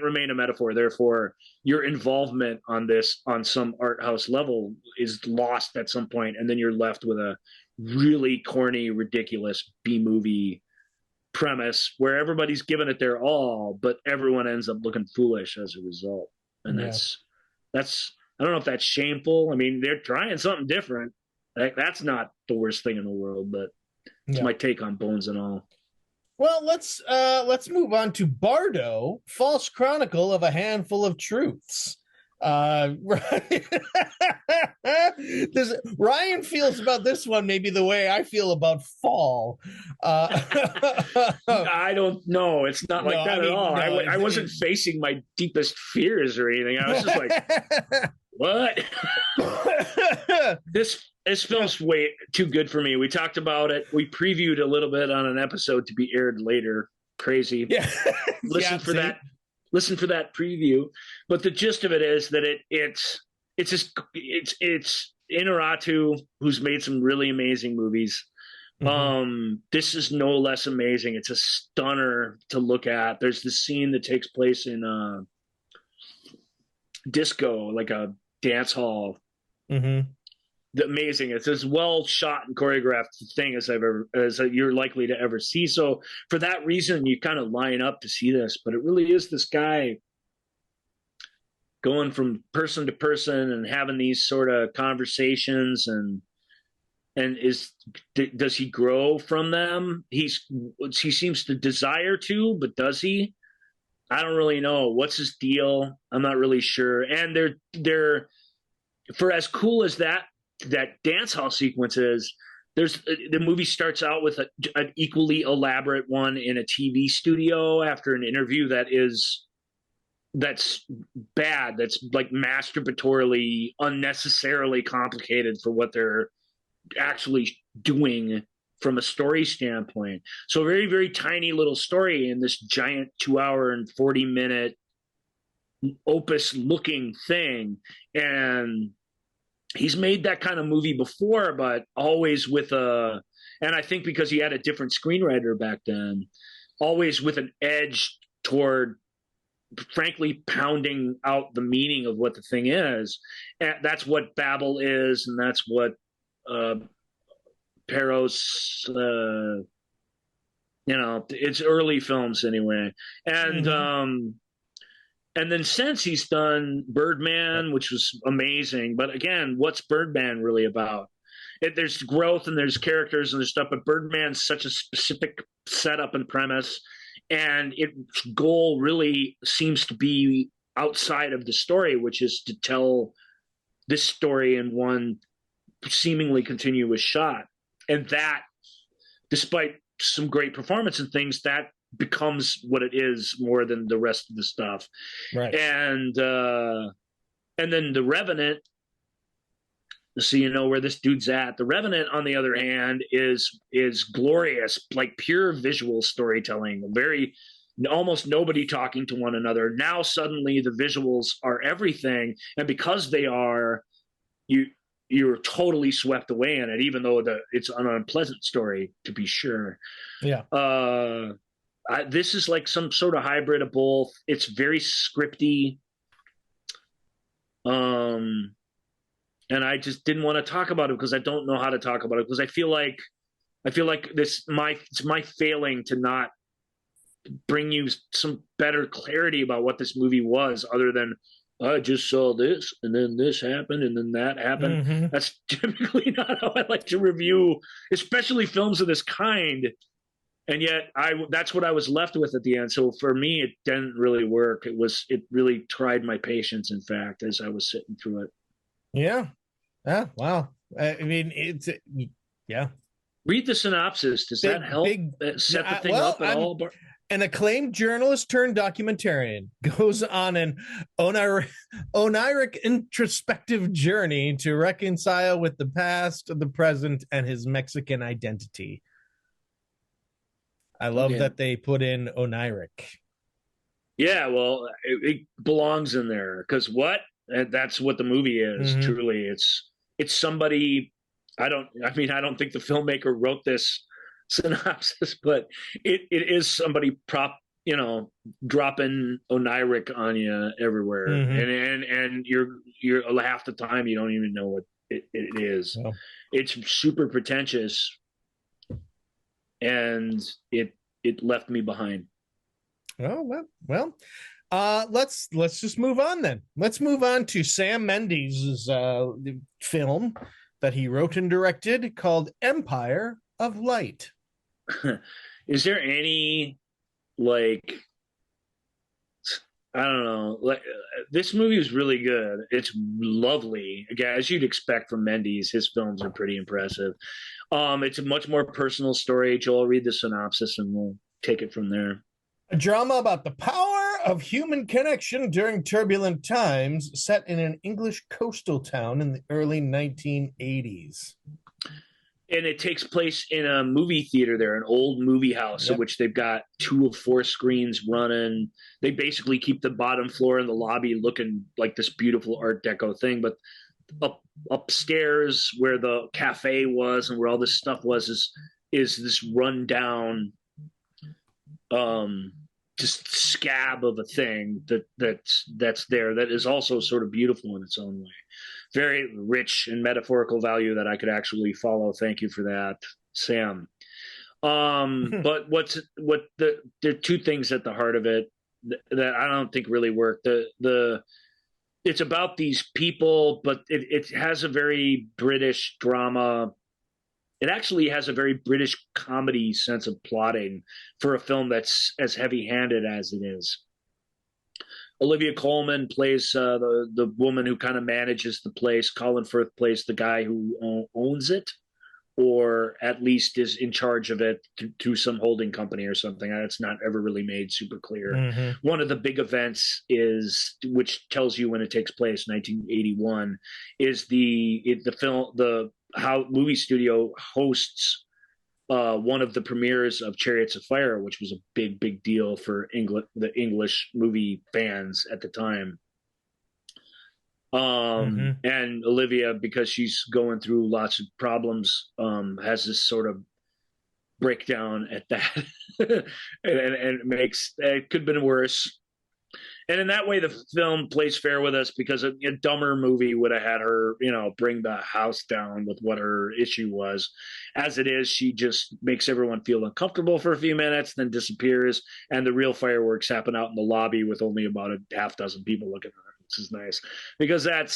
remain a metaphor. Therefore, your involvement on this on some art house level is lost at some point, and then you're left with a really corny, ridiculous B-movie premise where everybody's given it their all, but everyone ends up looking foolish as a result. And that's I don't know if that's shameful. I mean, they're trying something different. That's not the worst thing in the world, but it's my take on Bones and All. Well, let's move on to Bardo, False Chronicle of a Handful of Truths. Ryan feels about this one maybe the way I feel about Fall. I don't know. It's not like that at all. No, I wasn't facing my deepest fears or anything. I was just like, what? This film's way too good for me. We talked about it. We previewed a little bit on an episode to be aired later. Crazy. Yeah. Listen for that preview. But the gist of it is that it's Inarritu, who's made some really amazing movies. This is no less amazing. It's a stunner to look at. There's this scene that takes place in disco, like a dance hall. Amazing. It's as well shot and choreographed thing as you're likely to ever see. So for that reason, you kind of line up to see this. But it really is this guy going from person to person and having these sort of conversations, and does he grow from them? He seems to desire to, but does he? I don't really know. What's his deal? I'm not really sure. And they're for as cool as that dance hall sequence is, the movie starts out with an equally elaborate one in a TV studio after an interview that's bad. That's like masturbatorily, unnecessarily complicated for what they're actually doing from a story standpoint. So a very, very tiny little story in this giant 2-hour and 40-minute opus looking thing. And he's made that kind of movie before, but always with and I think because he had a different screenwriter back then, always with an edge toward, frankly, pounding out the meaning of what the thing is. And that's what Babel is, and that's what Perros, it's early films anyway. And and then since he's done Birdman, which was amazing. But again, what's Birdman really about? There's growth and there's characters and there's stuff, but Birdman's such a specific setup and premise, and its goal really seems to be outside of the story, which is to tell this story in one seemingly continuous shot. And that, despite some great performance and things, that becomes what it is more than the rest of the stuff. Right. And then The Revenant, so you know where this dude's at. The Revenant, on the other hand, is glorious, like pure visual storytelling. Almost nobody talking to one another. Now suddenly the visuals are everything, and because they are, you're totally swept away in it, even though it's an unpleasant story, to be sure. Yeah. This is like some sort of hybrid of both. It's very scripty. And I just didn't want to talk about it because I don't know how to talk about it, because I feel like it's my failing to not bring you some better clarity about what this movie was, other than I just saw this and then this happened and then that happened. That's typically not how I like to review, especially films of this kind. And yet that's what I was left with at the end. So for me, it didn't really work. It really tried my patience, in fact, as I was sitting through it. Yeah. Wow. I mean, yeah. Read the synopsis. Does that help set the thing up at all? An acclaimed journalist turned documentarian goes on an oniric introspective journey to reconcile with the past, the present, and his Mexican identity. I love that they put in oniric. Yeah, well, it belongs in there, because that's what the movie is. Truly, it's somebody. I don't think the filmmaker wrote this synopsis, but it is somebody dropping oniric on you everywhere, and you're half the time you don't even know what it is. Oh. It's super pretentious, and it left me behind. Oh, well, let's just move on then. Let's move on to Sam Mendes' film that he wrote and directed called Empire of Light. Is there any, like, I don't know, like, this movie is really good. It's lovely. Again, as you'd expect from Mendes, his films are pretty impressive. It's a much more personal story. Joel, read the synopsis and we'll take it from there. A drama about the power of human connection during turbulent times, set in an English coastal town in the early 1980s. And it takes place in a movie theater there, an old movie house, in which they've got 2 of 4 screens running. They basically keep the bottom floor and the lobby looking like this beautiful Art Deco thing. But upstairs where the cafe was and where all this stuff was is this rundown, just scab of a thing that's there, that is also sort of beautiful in its own way. Very rich and metaphorical value that I could actually follow. Thank you for that, Sam. But there are two things at the heart of it that I don't think really work. It's about these people, but it has a very British drama. It actually has a very British comedy sense of plotting for a film that's as heavy-handed as it is. Olivia Colman plays the woman who kind of manages the place. Colin Firth plays the guy who owns it, or at least is in charge of it to some holding company or something. It's not ever really made super clear. Mm-hmm. One of the big events which tells you when it takes place, 1981, is the how movie studio hosts one of the premieres of Chariots of Fire, which was a big deal for the English movie fans at the time. And Olivia, because she's going through lots of problems, has this sort of breakdown at that, and it could have been worse. And in that way, the film plays fair with us, because a dumber movie would have had her, bring the house down with what her issue was. As it is, she just makes everyone feel uncomfortable for a few minutes, then disappears, and the real fireworks happen out in the lobby with only about a half dozen people looking at her. Which is nice, because that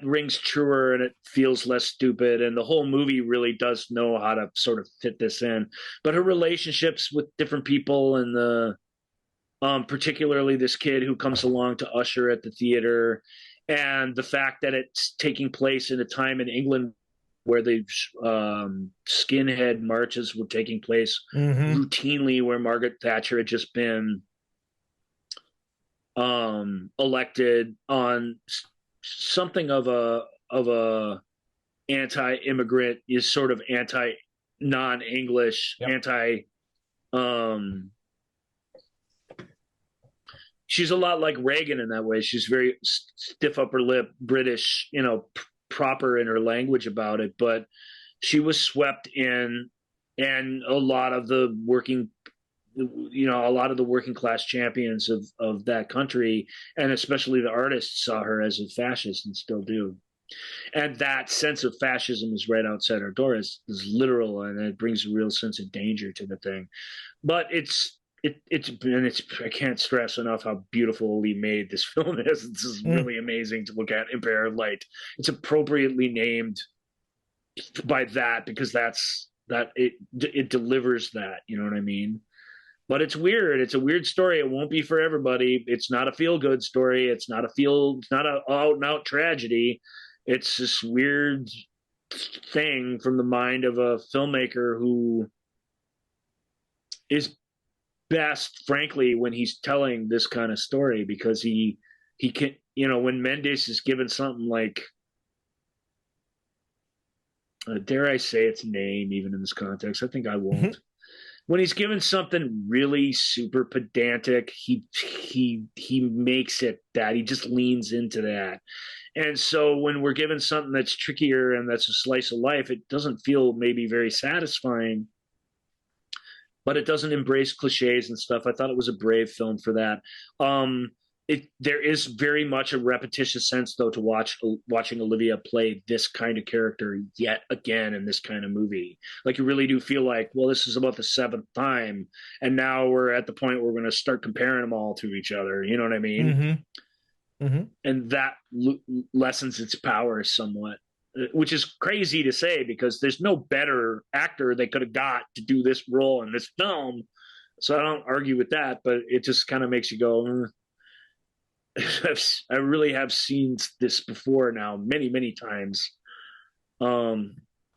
rings truer and it feels less stupid, and the whole movie really does know how to sort of fit this in. But her relationships with different people, and particularly this kid who comes along to usher at the theater, and the fact that it's taking place in a time in England where the skinhead marches were taking place routinely, where Margaret Thatcher had just been elected on something of a anti-immigrant, is sort of non-English, yep. She's a lot like Reagan in that way. She's very stiff upper lip, British, proper in her language about it, but she was swept in, and a lot of the working class champions of that country, and especially the artists, saw her as a fascist, and still do. And that sense of fascism is right outside our door, is literal, and it brings a real sense of danger to the thing. But it's I can't stress enough how beautifully made this film is. This is really amazing to look at. Empire of Light. It's appropriately named by that, because it delivers that. You know what I mean? But it's weird. It's a weird story. It won't be for everybody. It's not a feel-good story. It's not an out-and-out tragedy. It's this weird thing from the mind of a filmmaker who is best, frankly, when he's telling this kind of story, because he can, when Mendes is given something like, dare I say its name even in this context? I think I won't. When he's given something really super pedantic, he makes it that. He just leans into that. And so when we're given something that's trickier and that's a slice of life, it doesn't feel maybe very satisfying, but it doesn't embrace cliches and stuff. I thought it was a brave film for that. There is very much a repetitious sense, though, to watching Olivia play this kind of character yet again in this kind of movie. Like, you really do feel like, well, this is about the seventh time, and now we're at the point where we're going to start comparing them all to each other. You know what I mean? And that lessens its power somewhat, which is crazy to say, because there's no better actor they could have got to do this role in this film. So I don't argue with that, but it just kind of makes you go, I really have seen this before now, many times. Not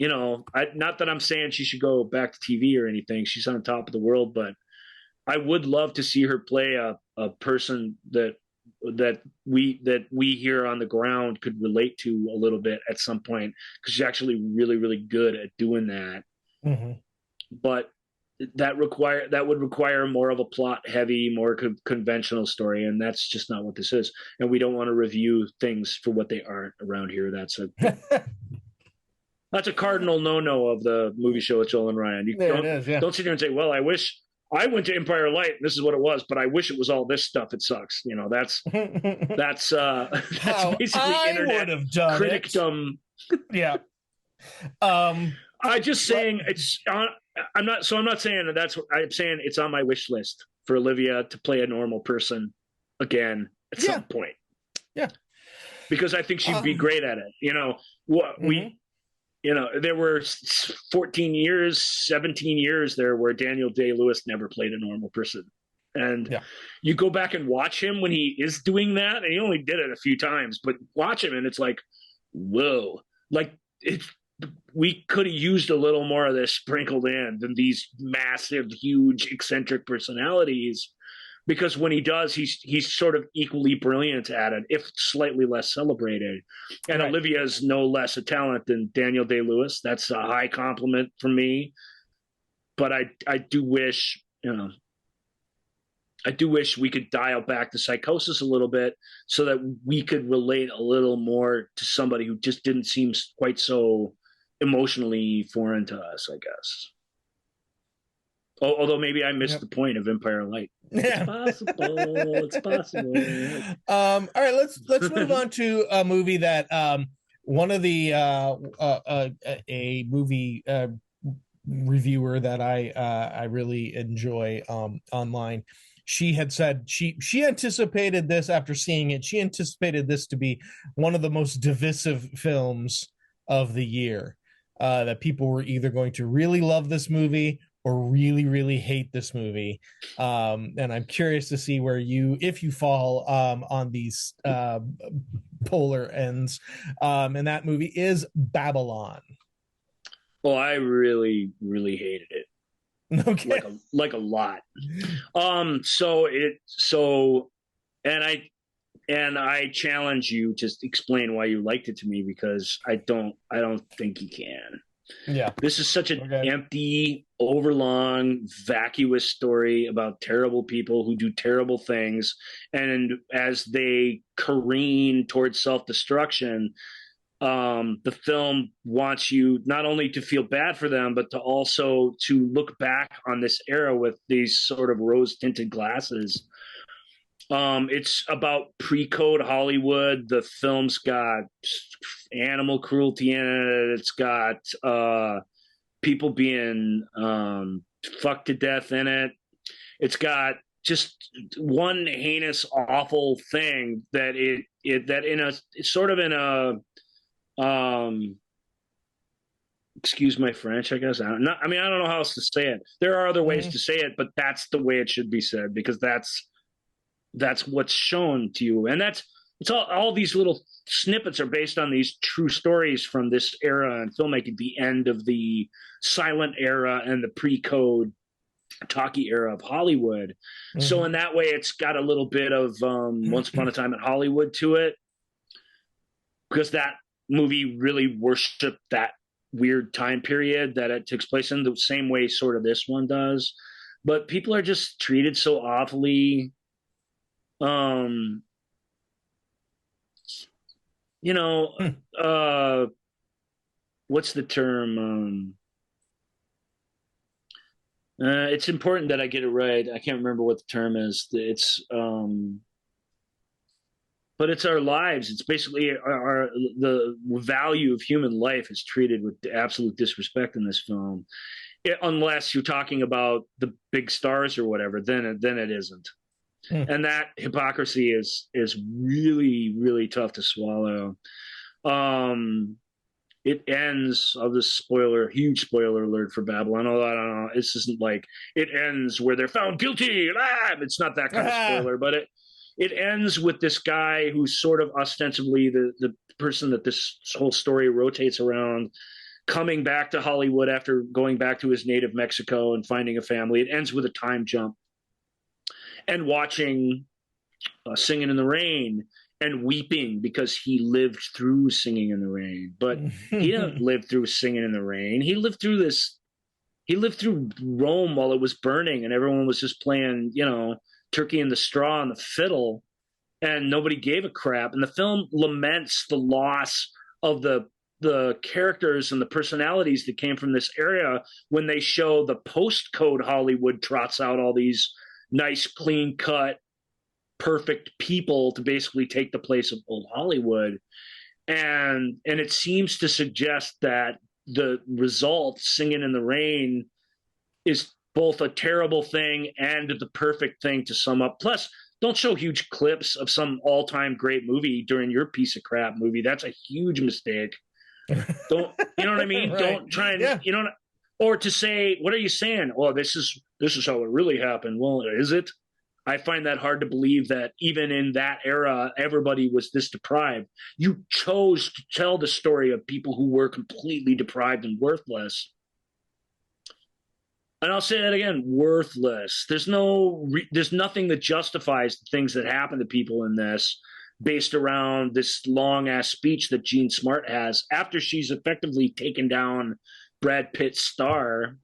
that I'm saying she should go back to TV or anything. She's on top of the world, but I would love to see her play a person that we here on the ground could relate to a little bit at some point, because she's actually really, really good at doing that. But that would require more of a plot heavy, more conventional story, and that's just not what this is. And we don't want to review things for what they aren't around here. That's That's a cardinal no-no of the movie show with Joel and Ryan. You don't sit here and say, well, I wish I went to Empire Light and this is what it was, but I wish it was all this stuff. It sucks. That's basically internet criticdom. Yeah. I'm just saying I'm not saying that I'm saying it's on my wish list for Olivia to play a normal person again at some point. Yeah. Because I think she'd be great at it. There were 14 years, 17 years there where Daniel Day-Lewis never played a normal person. And you go back and watch him when he is doing that, and he only did it a few times, but watch him and it's like, whoa, like we could have used a little more of this sprinkled in than these massive, huge, eccentric personalities. Because when he does, he's sort of equally brilliant at it, if slightly less celebrated. And Olivia is no less a talent than Daniel Day-Lewis. That's a high compliment for me. But I do wish, we could dial back the psychosis a little bit so that we could relate a little more to somebody who just didn't seem quite so emotionally foreign to us, I guess. Although maybe I missed the point of Empire Light. It's possible. It's possible. All right, let's move on to a movie that one of the a movie reviewer that I really enjoy online. She had said she anticipated this after seeing it. She anticipated this to be one of the most divisive films of the year. That people were either going to really love this movie or really, really hate this movie. And I'm curious to see where if you fall on these polar ends. And that movie is Babylon. Well, I really, really hated it. Okay. Like a lot. And I challenge you to explain why you liked it to me, because I don't think you can. Yeah. This is such an empty, overlong, vacuous story about terrible people who do terrible things. And as they careen towards self-destruction, the film wants you not only to feel bad for them, but to also to look back on this era with these sort of rose-tinted glasses. It's about pre-code Hollywood. The film's got animal cruelty in it. It's got people being fucked to death in it. It's got just one heinous, awful thing that excuse my French, I guess. I don't know how else to say it. There are other ways to say it, but that's the way it should be said, because that's what's shown to you. And it's all these little snippets are based on these true stories from this era in filmmaking, the end of the silent era and the pre-code talkie era of Hollywood. Mm-hmm. So in that way, it's got a little bit of Once Upon a Time in Hollywood to it, because that movie really worshipped that weird time period that it takes place in, the same way sort of this one does. But people are just treated so awfully. What's the term? It's important that I get it right. I can't remember what the term is. But it's our lives. It's basically the value of human life is treated with absolute disrespect in this film. Unless you're talking about the big stars or whatever, then it isn't. And that hypocrisy is really, really tough to swallow. It ends, of this huge spoiler alert for Babylon. Although I don't know, this isn't like it ends where they're found guilty. It's not that kind of spoiler, but it ends with this guy who's sort of ostensibly the person that this whole story rotates around, coming back to Hollywood after going back to his native Mexico and finding a family. It ends with a time jump. And watching Singing in the Rain and weeping because he lived through Singing in the Rain. But he didn't live through Singing in the Rain. He lived through Rome while it was burning and everyone was just playing, Turkey in the Straw and the fiddle, and nobody gave a crap. And the film laments the loss of the the characters and the personalities that came from this area when they show the post-code Hollywood trots out all these nice, clean-cut, perfect people to basically take the place of old Hollywood. And it seems to suggest that the result, Singing in the Rain, is both a terrible thing and the perfect thing to sum up. Plus, don't show huge clips of some all-time great movie during your piece of crap movie. That's a huge mistake. Don't, you know what I mean? Right. Don't try and, you know, or to say, what are you saying? Oh, this is how it really happened. Well, is it? I find that hard to believe that even in that era, everybody was this deprived. You chose to tell the story of people who were completely deprived and worthless. And I'll say that again, worthless. There's nothing that justifies the things that happen to people in this based around this long-ass speech that Jean Smart has after she's effectively taken down Brad Pitt's star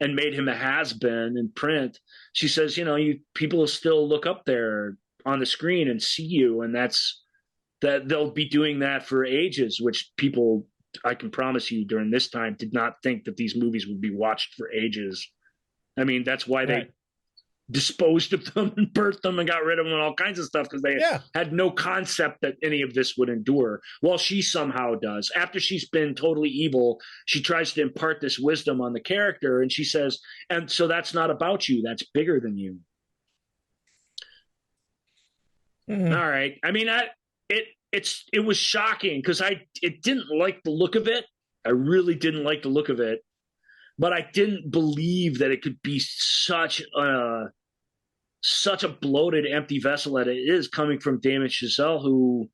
and made him a has-been in print. She says, you know, people still look up there on the screen and see you, and that they'll be doing that for ages, which people, I can promise you, during this time did not think that these movies would be watched for ages. I mean, that's why they disposed of them and birthed them and got rid of them and all kinds of stuff, because they had no concept that any of this would endure. Well, she somehow does. After she's been totally evil, she tries to impart this wisdom on the character, and she says, and so that's not about you, that's bigger than you. Mm-hmm. All right. I mean, it was shocking because I didn't like the look of it. I really didn't like the look of it, but I didn't believe that it could be such a bloated, empty vessel that it is, coming from Damien Chazelle, who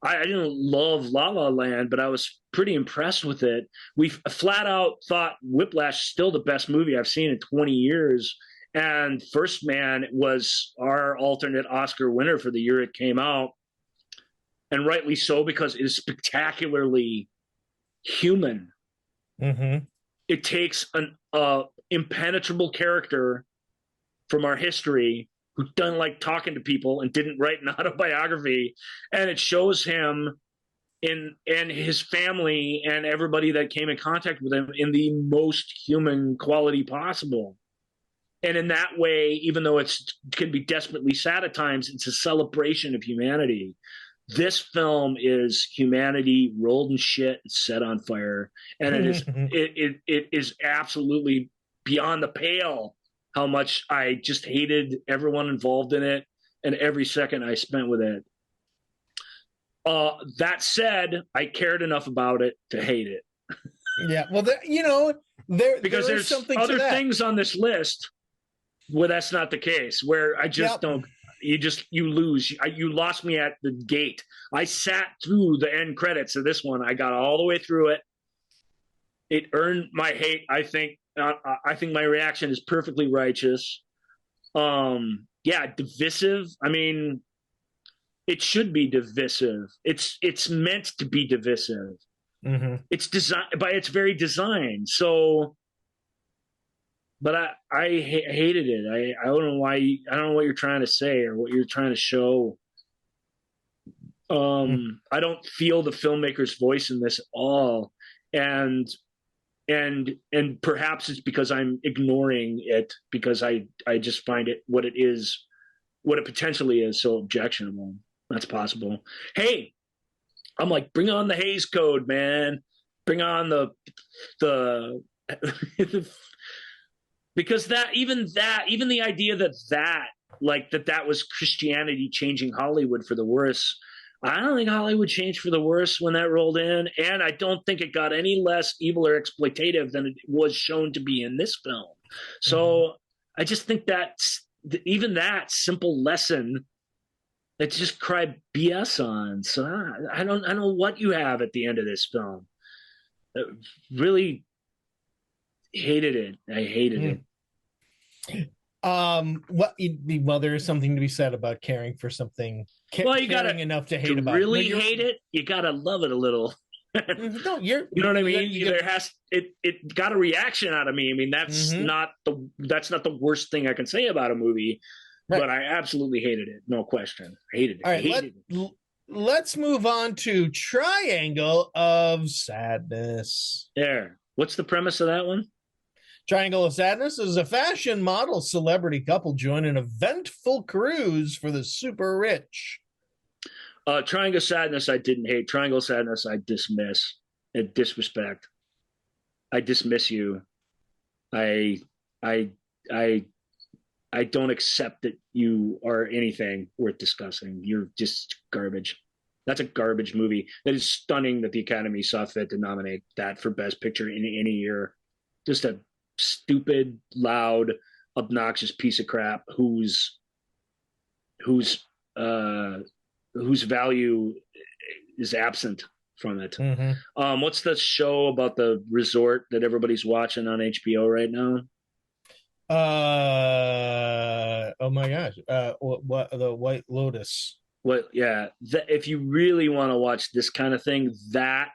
I didn't love La La Land, but I was pretty impressed with it. We flat out thought Whiplash is still the best movie I've seen in 20 years. And First Man was our alternate Oscar winner for the year it came out. And rightly so, because it is spectacularly human. Mm-hmm. It takes an impenetrable character from our history who doesn't like talking to people and didn't write an autobiography, and it shows him and his family and everybody that came in contact with him in the most human quality possible. And in that way, even though it can be desperately sad at times, it's a celebration of humanity. This film is humanity rolled in shit and set on fire, and it is absolutely beyond the pale how much I just hated everyone involved in it and every second I spent with it. That said, I cared enough about it to hate it. Yeah, well, because there's something other to that. things on this list where that's not the case, where I just don't. You lose. You lost me at the gate. I sat through the end credits of this one. I got all the way through it. It earned my hate. I think my reaction is perfectly righteous. Divisive. I mean, it should be divisive. It's meant to be divisive. Mm-hmm. It's designed by its very design. So. But I hated it. I don't know why. I don't know what you're trying to say or what you're trying to show. I don't feel the filmmaker's voice in this at all, and perhaps it's because I'm ignoring it because I just find it what it potentially is so objectionable. That's possible. Hey, I'm like, bring on the Hays Code, man. Bring on the because even the idea that was Christianity changing Hollywood for the worse. I don't think Hollywood changed for the worse when that rolled in, and I don't think it got any less evil or exploitative than it was shown to be in this film. So I just think that even that simple lesson, it's just cried BS on. So I don't know what you have at the end of this film. Really hated it. I hated it. Well, there is something to be said about caring for something. You caring enough to hate about. Really hate it. You gotta love it a little. No, you know what I mean. It got a reaction out of me. I mean, that's not the worst thing I can say about a movie. Right. But I absolutely hated it. No question. Hated it. All right, let's move on to Triangle of Sadness. There. What's the premise of that one? Triangle of Sadness is a fashion model celebrity couple join an eventful cruise for the super rich. Triangle of Sadness, I didn't hate. Triangle of Sadness, I dismiss. Disrespect. I dismiss you. I don't accept that you are anything worth discussing. You're just garbage. That's a garbage movie. That is stunning that the Academy saw fit to nominate that for Best Picture in any year. Just a stupid, loud, obnoxious piece of crap whose value is absent from it. Mm-hmm. What's the show about the resort that everybody's watching on HBO right now? Oh my gosh. What the White Lotus. Well, yeah. If you really want to watch this kind of thing, that,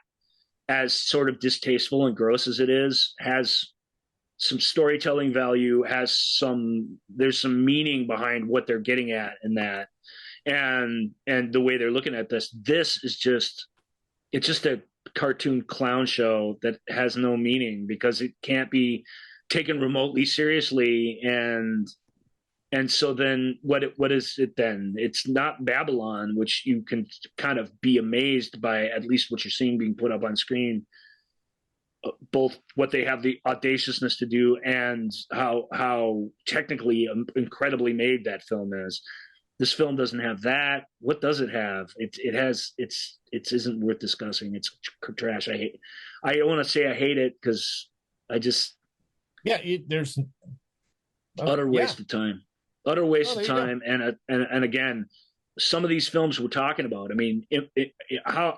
as sort of distasteful and gross as it is, has some storytelling value, there's some meaning behind what they're getting at in that. And the way they're looking at this is just, it's just a cartoon clown show that has no meaning because it can't be taken remotely seriously. And so then what is it then? It's not Babylon, which you can kind of be amazed by at least what you're seeing being put up on screen, both what they have the audaciousness to do and how technically incredibly made that film is. This film doesn't have that. What does it have? It isn't worth discussing. It's trash. I don't want to say I hate it because I just there's utter waste of time. Utter waste of time. And again, some of these films we're talking about. I mean, how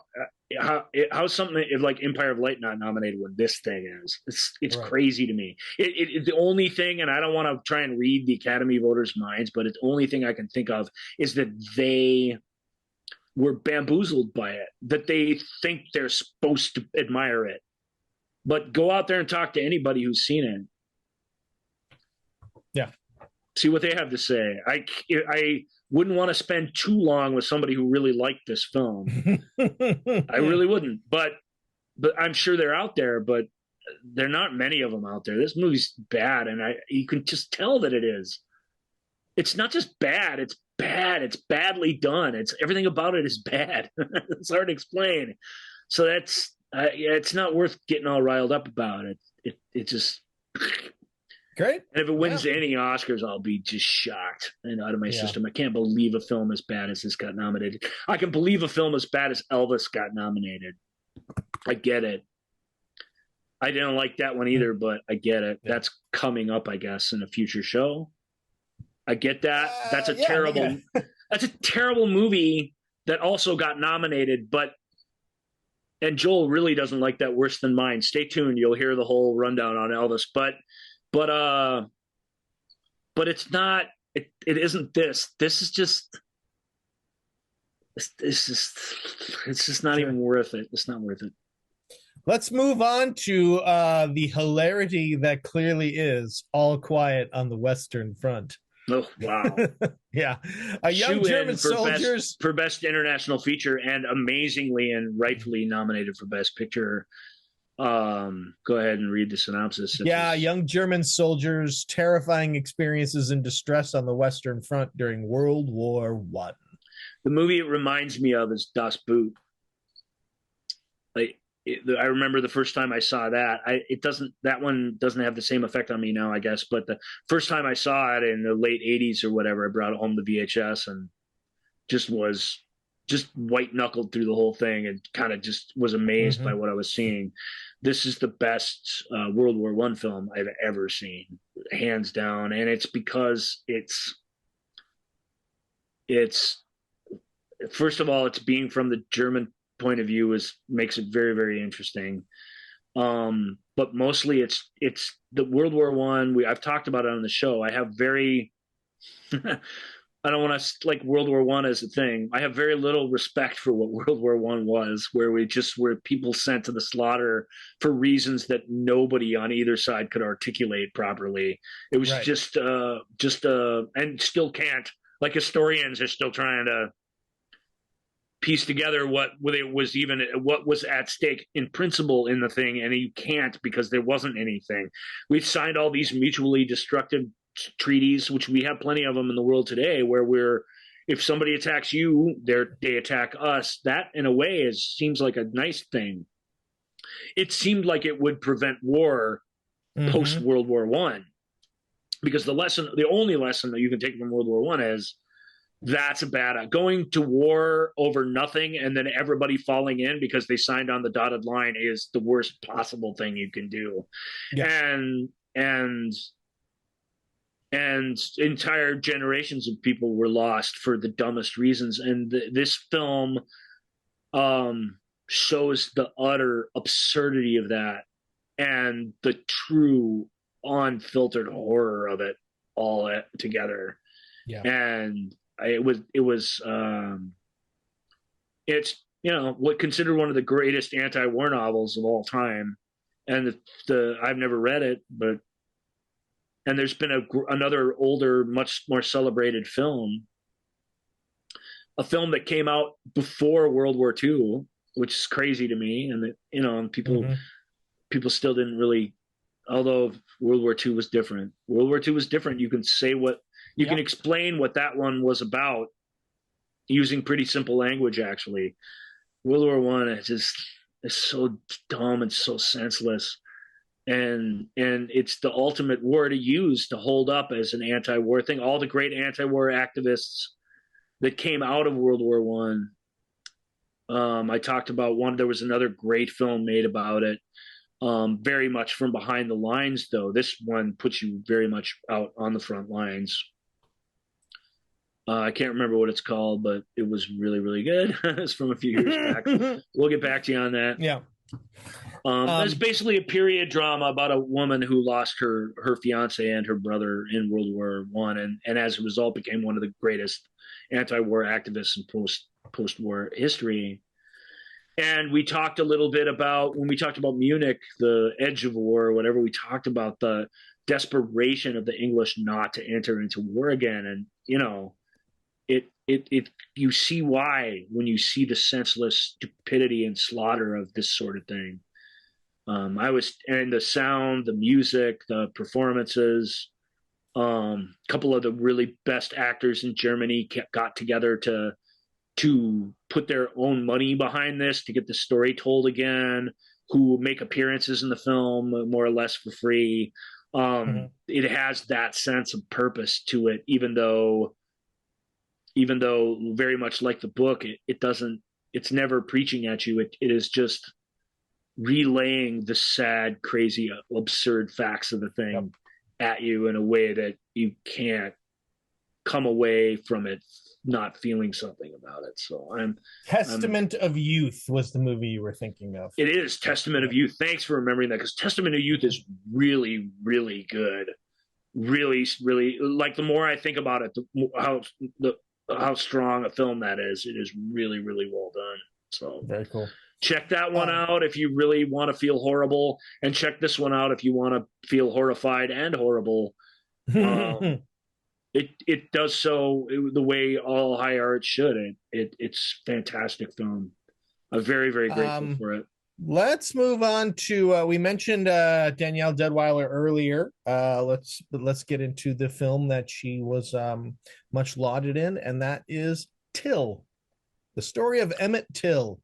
something like Empire of Light not nominated when this thing is? It's right. Crazy to me. The only thing, and I don't want to try and read the Academy voters' minds, but the only thing I can think of is that they were bamboozled by it, that they think they're supposed to admire it. But go out there and talk to anybody who's seen it. Yeah. See what they have to say. I wouldn't want to spend too long with somebody who really liked this film. I really wouldn't. But I'm sure they're out there, but there are not many of them out there. This movie's bad, and you can just tell that it is. It's not just bad, it's bad. It's badly done. It's everything about it is bad. It's hard to explain. So that's it's not worth getting all riled up about it. It just great. And if it wins any Oscars, I'll be just shocked and out of my system. I can't believe a film as bad as this got nominated. I can believe a film as bad as Elvis got nominated. I get it. I didn't like that one either, but I get it. That's coming up, I guess, in a future show. I get that. That's a terrible that's a terrible movie that also got nominated, and Joel really doesn't like that worse than mine. Stay tuned. You'll hear the whole rundown on Elvis, but it's not, it isn't this. This is just, it's just not even worth it. It's not worth it. Let's move on to the hilarity that clearly is All Quiet on the Western Front. Oh, wow. Yeah. Young German soldiers. For best international feature and amazingly and rightfully nominated for Best Picture. Go ahead and read the synopsis. Young German soldiers, terrifying experiences and distress on the Western Front during World War I. The movie it reminds me of is Das Boot. I remember the first time I saw that. That one doesn't have the same effect on me now, I guess. But the first time I saw it in the late 80s or whatever, I brought home the VHS and just white knuckled through the whole thing and kind of just was amazed by what I was seeing. This is the best World War I film I've ever seen, hands down. And it's because it's first of all, it's being from the German point of view makes it very, very interesting. But mostly it's the World War I. I've talked about it on the show. I have very I don't want to like World War I as a thing. I have very little respect for what World War I was, where we just were people sent to the slaughter for reasons that nobody on either side could articulate properly. It was just and still can't. Like historians are still trying piece together what was at stake in principle in the thing, and you can't, because there wasn't anything. We've signed all these mutually destructive treaties, which we have plenty of them in the world today, where if somebody attacks you, they attack us. That in a way seems like a nice thing. It seemed like it would prevent war post World War I, because the only lesson that you can take from World War I is that's a bad going to war over nothing and then everybody falling in because they signed on the dotted line is the worst possible thing you can do. Yeah. And entire generations of people were lost for the dumbest reasons. And this film shows the utter absurdity of that and the true unfiltered horror of it all together. Yeah. And it's what considered one of the greatest anti-war novels of all time. And I've never read it, and there's been another older, much more celebrated film, a film that came out before World War II, which is crazy to me. And people still didn't really, although World War II was different. World War II was different. You can say you can explain what that one was about using pretty simple language, actually. World War I is so dumb and so senseless. And it's the ultimate war to use to hold up as an anti-war thing. All the great anti-war activists that came out of World War I. I talked about one. There was another great film made about it. Very much from behind the lines, though. This one puts you very much out on the front lines. I can't remember what it's called, but it was really, really good. It's from a few years back. We'll get back to you on that. Yeah. It's basically a period drama about a woman who lost her fiance and her brother in World War I, and as a result became one of the greatest anti-war activists in post-war history. And we talked a little bit about, when we talked about Munich, the edge of war or whatever, we talked about the desperation of the English not to enter into war again. And, you see why when you see the senseless stupidity and slaughter of this sort of thing. And the sound, the music, the performances, a couple of the really best actors in Germany got together to put their own money behind this, to get the story told again, who make appearances in the film more or less for free. It has that sense of purpose to it, even though very much like the book, it's never preaching at you. It is just relaying the sad, crazy, absurd facts of the thing at you in a way that you can't come away from it not feeling something about it. So Testament of Youth was the movie you were thinking of. It is Testament of Youth. Thanks for remembering that, because Testament of Youth is really, really good. Really, really, like, the more I think about it, how strong a film that is. It is really, really well done. So very cool. Check that one out if you really want to feel horrible, and check this one out if you want to feel horrified and horrible. It does so the way all high art should. It's fantastic film. I'm very, very grateful for it. Let's move on to we mentioned Danielle Deadwyler earlier. Let's get into the film that she was much lauded in, and that is Till, the story of Emmett Till.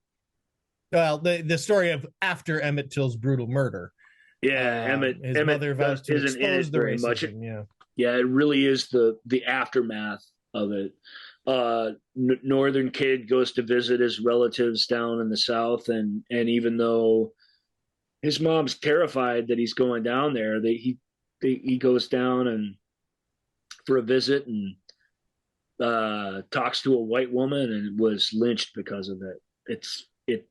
Well, the story of after Emmett Till's brutal murder. Yeah, his mother vows to expose the racism. Yeah, it really is the aftermath of it. Northern kid goes to visit his relatives down in the South, and even though his mom's terrified that he's going down there, he goes down and for a visit and talks to a white woman and was lynched because of it. It's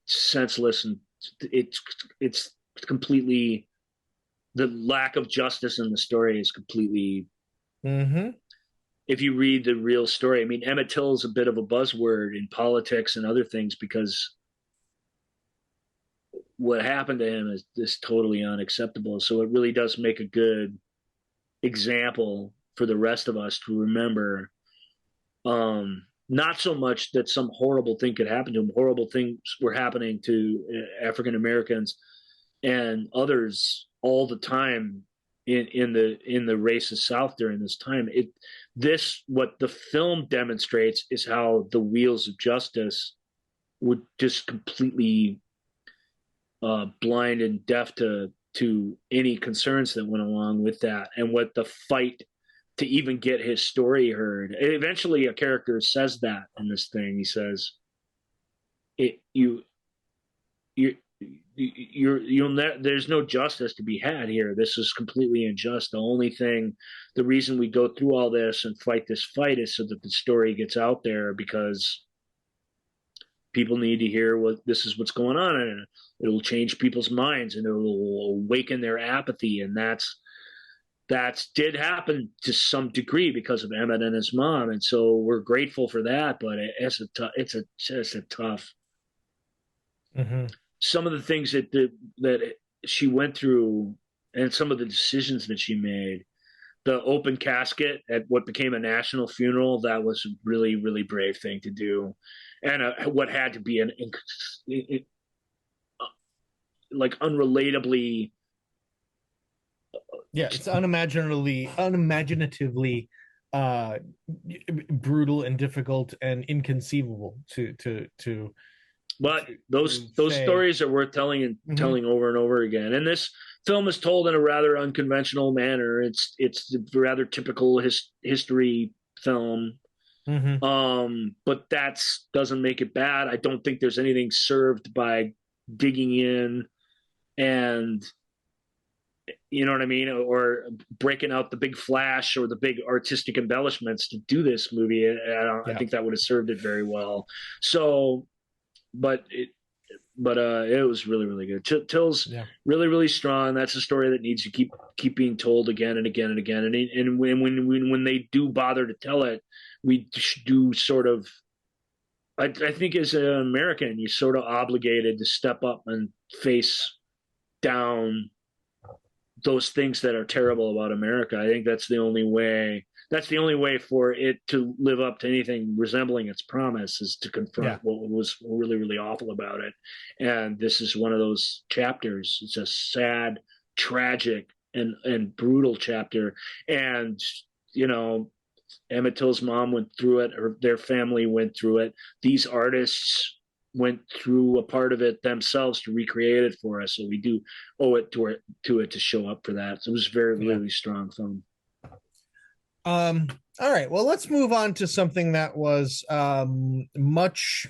senseless, and it's completely, the lack of justice in the story is completely. If you read the real story, I mean, Emmett Till is a bit of a buzzword in politics and other things because what happened to him is totally unacceptable. So it really does make a good example for the rest of us to remember. not so much that some horrible thing could happen to him. Horrible things were happening to African Americans and others all the time in the racist South during this time. What the film demonstrates is how the wheels of justice would just completely blind and deaf to any concerns that went along with that, and what the fight to even get his story heard. Eventually, a character says that in this thing. He says, there's no justice to be had here. This is completely unjust. The reason we go through all this and fight this fight is so that the story gets out there, because people need to hear what's going on, and it'll change people's minds, and it'll awaken their apathy. And that did happen to some degree because of Emmett and his mom, and so we're grateful for that. But it's just a tough. Mm-hmm. Some of the things that she went through, and some of the decisions that she made. The open casket at what became a national funeral, that was a really, really brave thing to do. And what had to be like unrelatably. Yeah, it's unimaginatively brutal and difficult and inconceivable to But those stories are worth telling and mm-hmm. telling over and over again. And this film is told in a rather unconventional manner. It's a rather typical history film. Mm-hmm. But that doesn't make it bad. I don't think there's anything served by digging in and, you know what I mean, or breaking out the big flash or the big artistic embellishments to do this movie. I think that would have served it very well. So, but it was really, really good. Till's really, really strong. That's a story that needs to keep being told again and again and again. And when they do bother to tell it, we do sort of. I think as an American, you're sort of obligated to step up and face down those things that are terrible about America. I think that's the only way. That's the only way for it to live up to anything resembling its promise, is to confront what was really, really awful about it. And this is one of those chapters. It's a sad, tragic, and brutal chapter. And, you know, Emmett Till's mom went through it, or their family went through it. These artists went through a part of it themselves to recreate it for us. So we do owe it to it to show up for that. So it was a very, really strong film. All right. Well, let's move on to something that was much.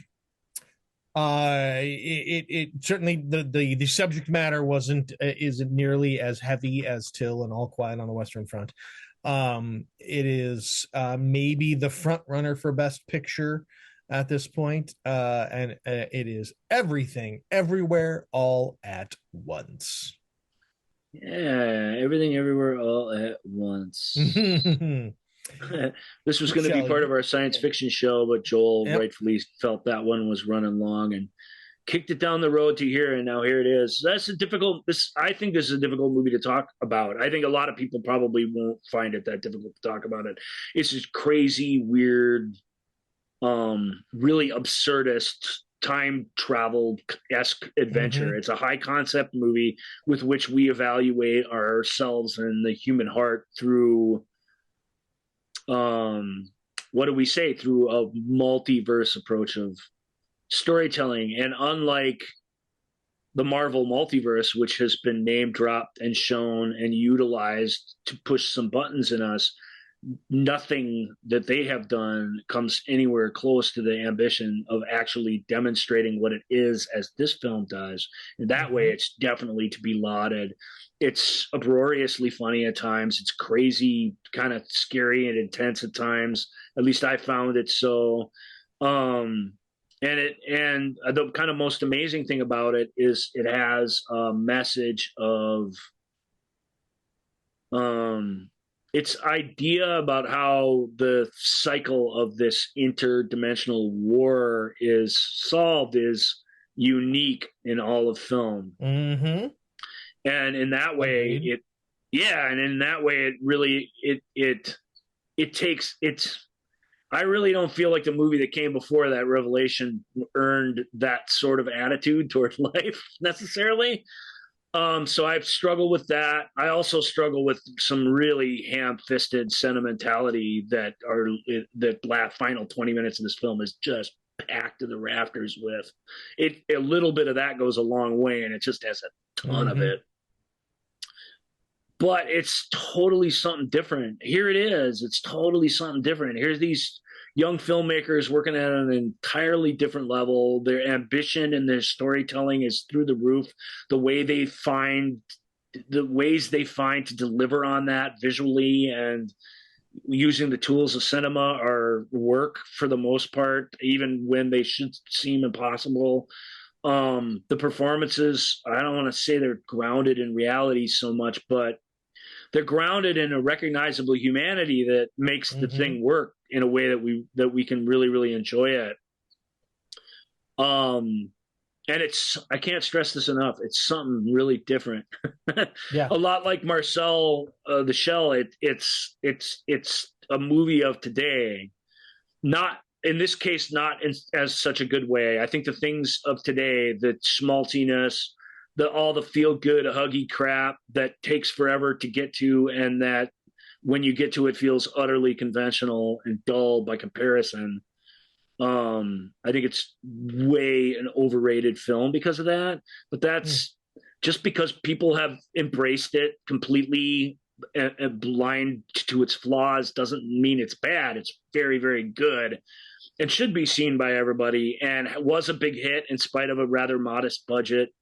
It certainly the subject matter isn't nearly as heavy as Till and All Quiet on the Western Front. It is maybe the front runner for Best Picture at this point, and it is Everything, Everywhere, All at Once. Yeah, Everything, Everywhere, All at Once. This was going to be part of our science fiction show, but Joel rightfully felt that one was running long and kicked it down the road to here, and now here it is. I think this is a difficult movie to talk about. I think a lot of people probably won't find it that difficult to talk about it. It's this crazy, weird, really absurdist, time travel-esque adventure. Mm-hmm. It's a high concept movie with which we evaluate ourselves and the human heart through what do we say, through a multiverse approach of storytelling. And unlike the Marvel multiverse, which has been name dropped and shown and utilized to push some buttons in us, nothing that they have done comes anywhere close to the ambition of actually demonstrating what it is as this film does. And that way, it's definitely to be lauded. It's uproariously funny at times. It's crazy, kind of scary and intense at times. At least I found it so. And the kind of most amazing thing about it is it has a message of its idea about how the cycle of this interdimensional war is solved is unique in all of film. Mm-hmm. And in that way, it really takes I really don't feel like the movie that came before that, Revelation, earned that sort of attitude towards life necessarily. So I've struggled with that. I also struggle with some really ham-fisted sentimentality that final 20 minutes of this film is just packed to the rafters with. A little bit of that goes a long way, and it just has a ton of it. But it's totally something different. Here it is. It's totally something different. Here's these young filmmakers working at an entirely different level. Their ambition and their storytelling is through the roof. The ways they find to deliver on that visually and using the tools of cinema are work for the most part, even when they should seem impossible. The performances, I don't want to say they're grounded in reality so much, but they're grounded in a recognizable humanity that makes the thing work in a way that we can really, really enjoy it. And I can't stress this enough. It's something really different. Yeah. A lot like Marcel, the Shell. It's a movie of today, not in this case, not as such a good way. I think the things of today, the schmaltiness, all the feel good huggy crap that takes forever to get to, and that when you get to it feels utterly conventional and dull by comparison. I think it's way an overrated film because of that, but that's just because people have embraced it completely and blind to its flaws doesn't mean it's bad. It's very, very good and should be seen by everybody, and was a big hit in spite of a rather modest budget.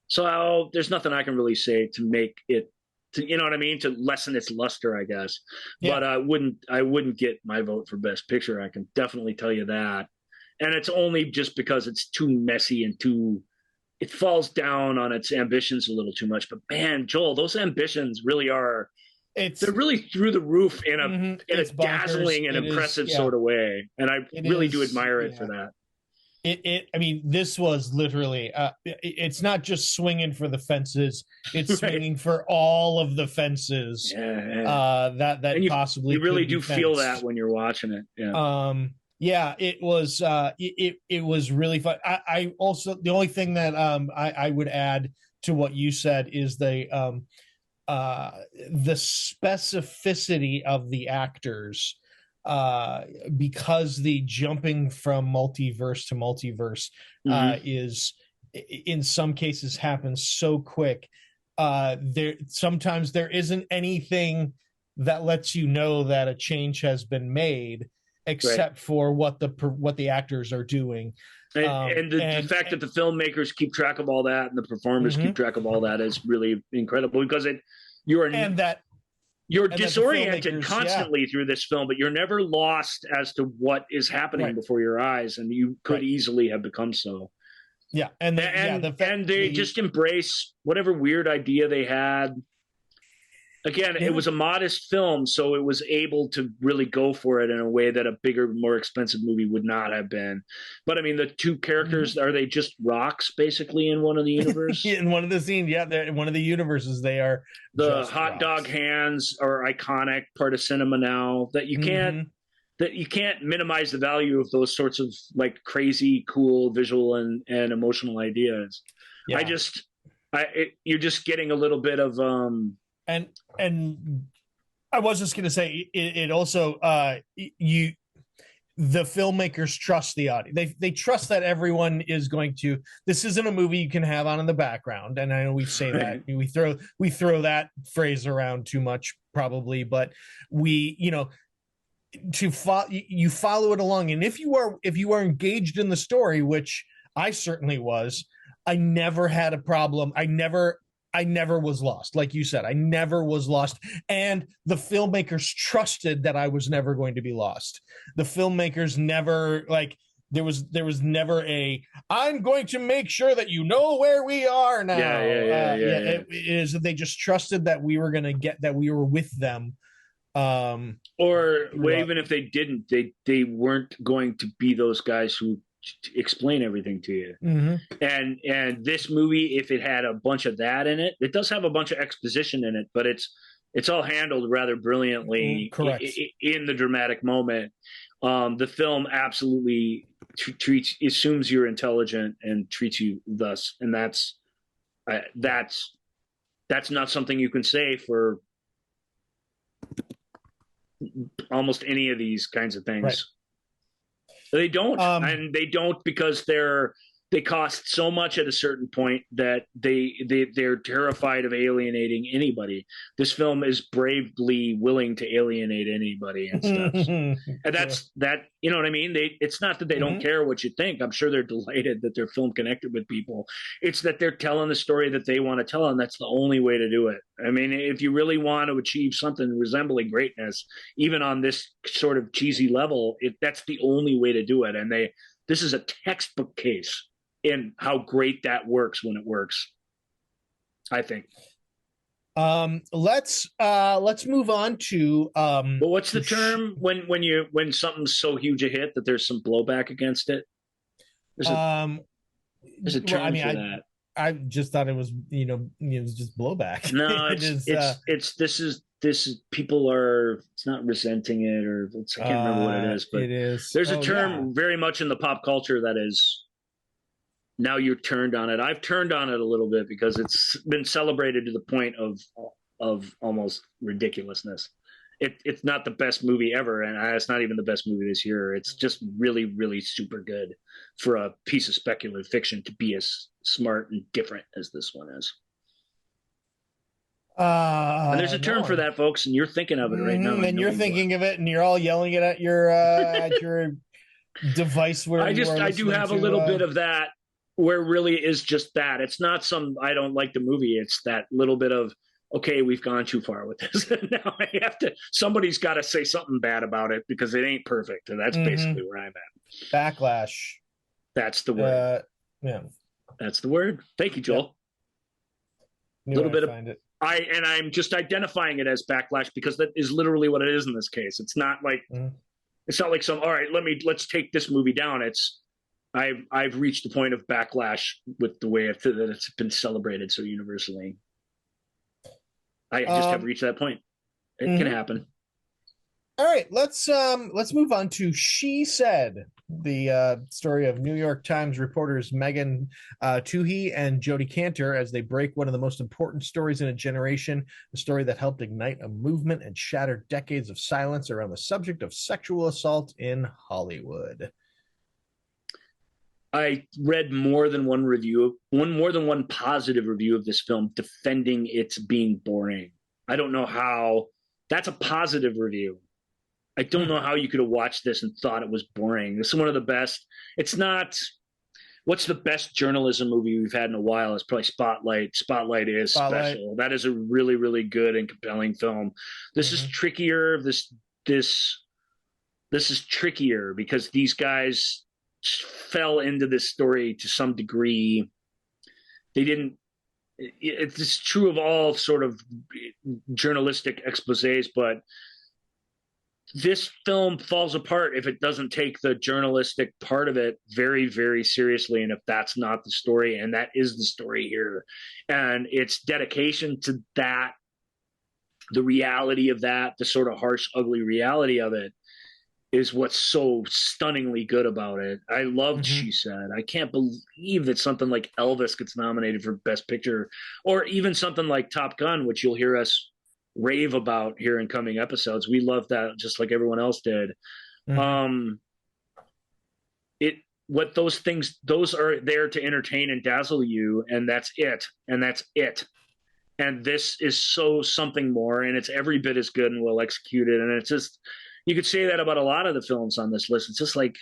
So there's nothing I can really say to make it, you know what I mean, to lessen its luster, I guess. Yeah. But I wouldn't get my vote for Best Picture. I can definitely tell you that. And it's only just because it's too messy and it falls down on its ambitions a little too much. But man, Joel, those ambitions really are. They're really through the roof in a dazzling and impressive sort of way, and I really do admire it for that. I mean, this was literally, it's not just swinging for the fences, it's swinging for all of the fences that possibly you really do feel that when you're watching it. Yeah. It was really fun. I also, the only thing that I would add to what you said is the specificity of the actors. Because the jumping from multiverse to multiverse is in some cases happens so quick. Sometimes there isn't anything that lets you know that a change has been made, except for what the actors are doing. And the fact that the filmmakers keep track of all that and the performers keep track of all that is really incredible, because you're disoriented constantly through this film, but you're never lost as to what is happening before your eyes, and you could easily have become so. Yeah, and they just embrace whatever weird idea they had. Again, it was a modest film, so it was able to really go for it in a way that a bigger, more expensive movie would not have been. But I mean, the two characters, are they just rocks basically in one of the universes? In one of the scenes, in one of the universes, they are. The hot dog hands are iconic part of cinema now. That you can't minimize the value of those sorts of like crazy, cool visual and emotional ideas. Yeah. You're just getting a little bit of And I was just going to say, it also the filmmakers trust the audience. They trust that everyone is going to. This isn't a movie you can have on in the background, and I know we say that we throw that phrase around too much probably, but you follow it along, and if you are engaged in the story, which I certainly was, I never had a problem. I never was lost. Like you said, I never was lost. And the filmmakers trusted that I was never going to be lost. The filmmakers never, there was never I'm going to make sure that you know where we are now. It is, they just trusted that we were going to that we were with them. Even if they didn't, they weren't going to be those guys who explain everything to you. And this movie, if it had a bunch of that in it, it does have a bunch of exposition in it, but it's It's all handled rather brilliantly Correct. in the dramatic moment. The film absolutely assumes you're intelligent and treats you thus, and that's not something you can say for almost any of these kinds of things. Right. They don't, and they don't because they cost so much at a certain point that they're terrified of alienating anybody. This film is bravely willing to alienate anybody and stuff. And that's that. You know what I mean? It's not that they don't care what you think. I'm sure they're delighted that their film connected with people. It's that they're telling the story that they want to tell, and that's the only way to do it. I mean, if you really want to achieve something resembling greatness, even on this sort of cheesy level, that's the only way to do it. And this is a textbook case in how great that works when it works, I think. Let's move on to but what's the term when something's so huge a hit that there's some blowback against it? There's a term for that. I just thought it was it was just blowback. No, this is people are, it's not resenting it, or I can't remember what it is, but it is. There's a term very much in the pop culture that is, now you're turned on it. I've turned on it a little bit because it's been celebrated to the point of almost ridiculousness. It's not the best movie ever, and it's not even the best movie this year. It's just really, really super good for a piece of speculative fiction to be as smart and different as this one is. And there's a term for that, folks, and you're thinking of it right now. And you're thinking of it, and you're all yelling it at your at your device. Where I do have a little bit of that, where really is just that. It's not I don't like the movie. It's that little bit of, okay, we've gone too far with this. Now somebody's got to say something bad about it because it ain't perfect. And that's basically where I'm at. Backlash. That's the word. Yeah. That's the word. Thank you, Joel. A little bit of it. I'm just identifying it as backlash because that is literally what it is in this case. It's not like, it's not like all right, let's take this movie down. I've reached the point of backlash with the way that it's been celebrated so universally. I just have reached that point. It can happen. All right, let's move on to She Said, the story of New York Times reporters Megan Twohey and Jodi Kantor as they break one of the most important stories in a generation, a story that helped ignite a movement and shatter decades of silence around the subject of sexual assault in Hollywood. I read more than one positive review of this film defending its being boring. I don't know how. That's a positive review. I don't know how you could have watched this and thought it was boring. This is one of the best. It's not. What's the best journalism movie we've had in a while? It's probably Spotlight. Spotlight is special. That is a really, really good and compelling film. This is trickier. This is trickier because these guys fell into this story to some degree. They didn't. It's true of all sort of journalistic exposés, but this film falls apart if it doesn't take the journalistic part of it very, very seriously. And if that's not the story, and that is the story here, and its dedication to that, the reality of that, the sort of harsh, ugly reality of it, is what's so stunningly good about it. I loved She Said. I can't believe that something like Elvis gets nominated for Best Picture, or even something like Top Gun, which you'll hear us rave about here in coming episodes. We love that just like everyone else did. What those things, those are there to entertain and dazzle you, and that's it. And that's it. And this is so something more, and it's every bit as good and well executed. And it's just, you could say that about a lot of the films on this list. It's just like,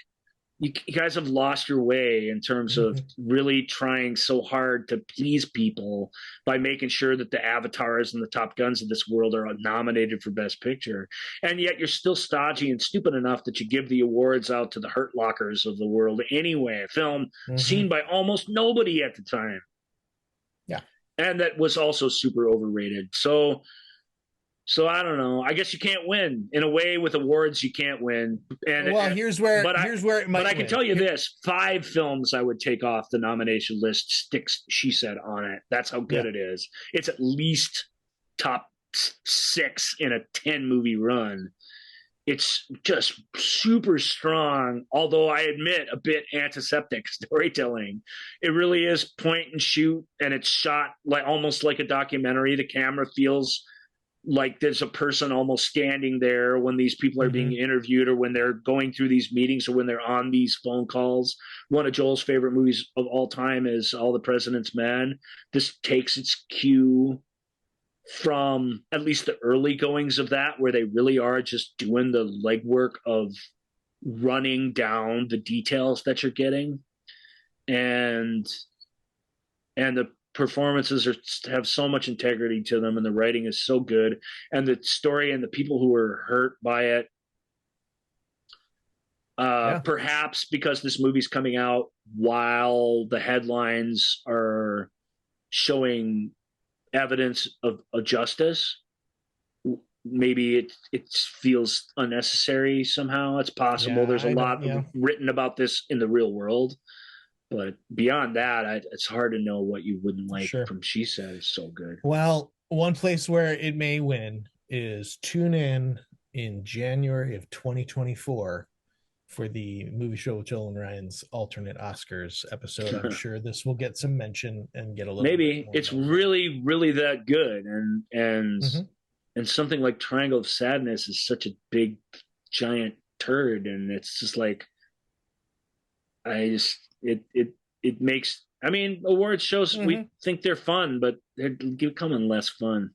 you guys have lost your way in terms of really trying so hard to please people by making sure that the Avatars and the Top Guns of this world are nominated for Best Picture. And yet you're still stodgy and stupid enough that you give the awards out to the Hurt Lockers of the world anyway, a film seen by almost nobody at the time. Yeah. And that was also super overrated. So I don't know. I guess you can't win. In a way, with awards, you can't win. Here's where it might. But I can tell you this: 5 films I would take off the nomination list sticks She Said on it. That's how good it is. It's at least top 6 in a 10 movie run. It's just super strong, although I admit a bit antiseptic storytelling. It really is point and shoot, and it's shot like almost like a documentary. The camera feels like there's a person almost standing there when these people are being interviewed, or when they're going through these meetings, or when they're on these phone calls. One of Joel's favorite movies of all time is All the President's Men. This takes its cue from at least the early goings of that, where they really are just doing the legwork of running down the details that you're getting. And the performances have so much integrity to them, and the writing is so good, and the story and the people who were hurt by it, perhaps because this movie's coming out while the headlines are showing evidence of justice, maybe it feels unnecessary somehow. It's possible. There's a lot written about this in the real world. But beyond that, it's hard to know what you wouldn't like from She Said. It's so good. Well, one place where it may win is tune in January of 2024 for the Movie Show with Joel and Ryan's alternate Oscars episode. I'm sure this will get some mention and get a little. Maybe it's really, really that good, and something like Triangle of Sadness is such a big, giant turd, and it's just like, it makes. I mean, award shows we think they're fun, but they're becoming less fun.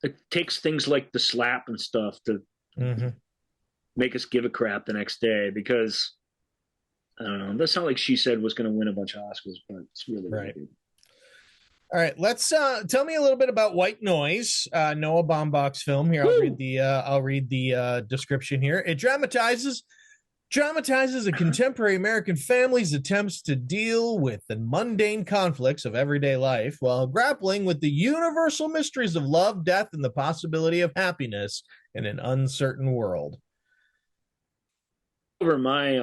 It takes things like the slap and stuff to make us give a crap the next day, because I don't know. That's not like She Said was going to win a bunch of Oscars, but it's really good. All right, let's tell me a little bit about White Noise, Noah Baumbach's film. Here, I'll read the description here. It dramatizes a contemporary American family's attempts to deal with the mundane conflicts of everyday life while grappling with the universal mysteries of love, death, and the possibility of happiness in an uncertain world. Over my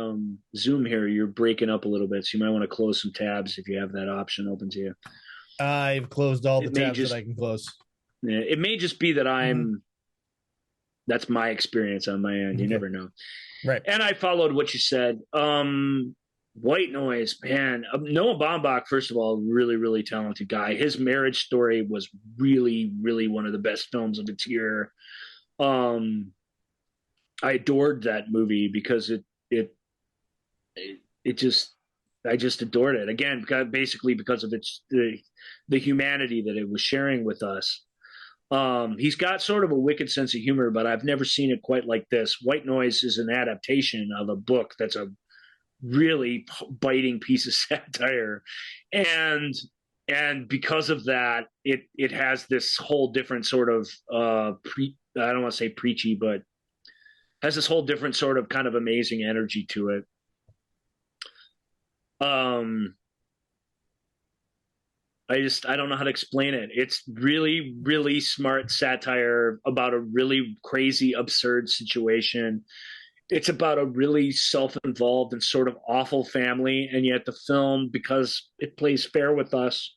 Zoom here, you're breaking up a little bit, so you might want to close some tabs if you have that option open to you. I've closed all the tabs that I can close. Yeah, it may just be that that's my experience on my end. You never know. Right. And I followed what you said. White Noise, man. Noah Baumbach, first of all, really, really talented guy. His Marriage Story was really, really one of the best films of its year. I adored that movie because I just adored it. Again, basically because of the humanity that it was sharing with us. He's got sort of a wicked sense of humor, but I've never seen it quite like this. White Noise is an adaptation of a book that's a really biting piece of satire. And because of that, it has this whole different sort of, I don't want to say preachy, but has this whole different sort of kind of amazing energy to it. I don't know how to explain it. It's really, really smart satire about a really crazy, absurd situation. It's about a really self-involved and sort of awful family, and yet the film, because it plays fair with us,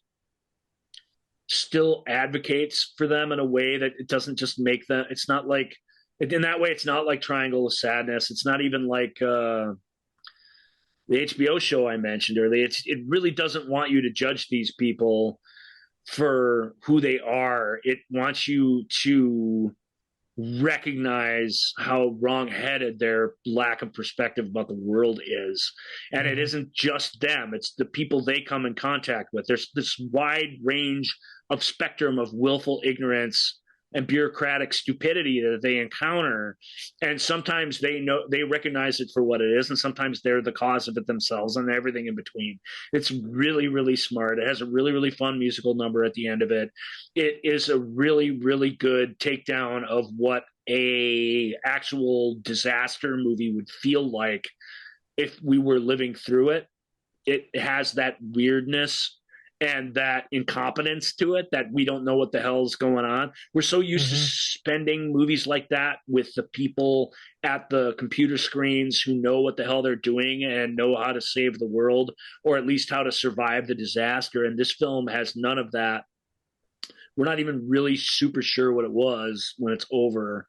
still advocates for them in a way that it doesn't just make them. It's not like, in that way, it's not like Triangle of Sadness. It's not even like the HBO show I mentioned earlier. It really doesn't want you to judge these people for who they are. It wants you to recognize how wrong-headed their lack of perspective about the world is. And it isn't just them. It's the people they come in contact with. There's this wide range of spectrum of willful ignorance and bureaucratic stupidity that they encounter, and sometimes they recognize it for what it is, and sometimes they're the cause of it themselves, and everything in between. It's really, really smart. It has a really, really fun musical number at the end of it. It is a really, really good takedown of what a actual disaster movie would feel like if we were living through it. It has that weirdness and that incompetence to it, that we don't know what the hell's going on. We're so used to spending movies like that with the people at the computer screens who know what the hell they're doing and know how to save the world, or at least how to survive the disaster. And this film has none of that, we're not even really super sure what it was when it's over.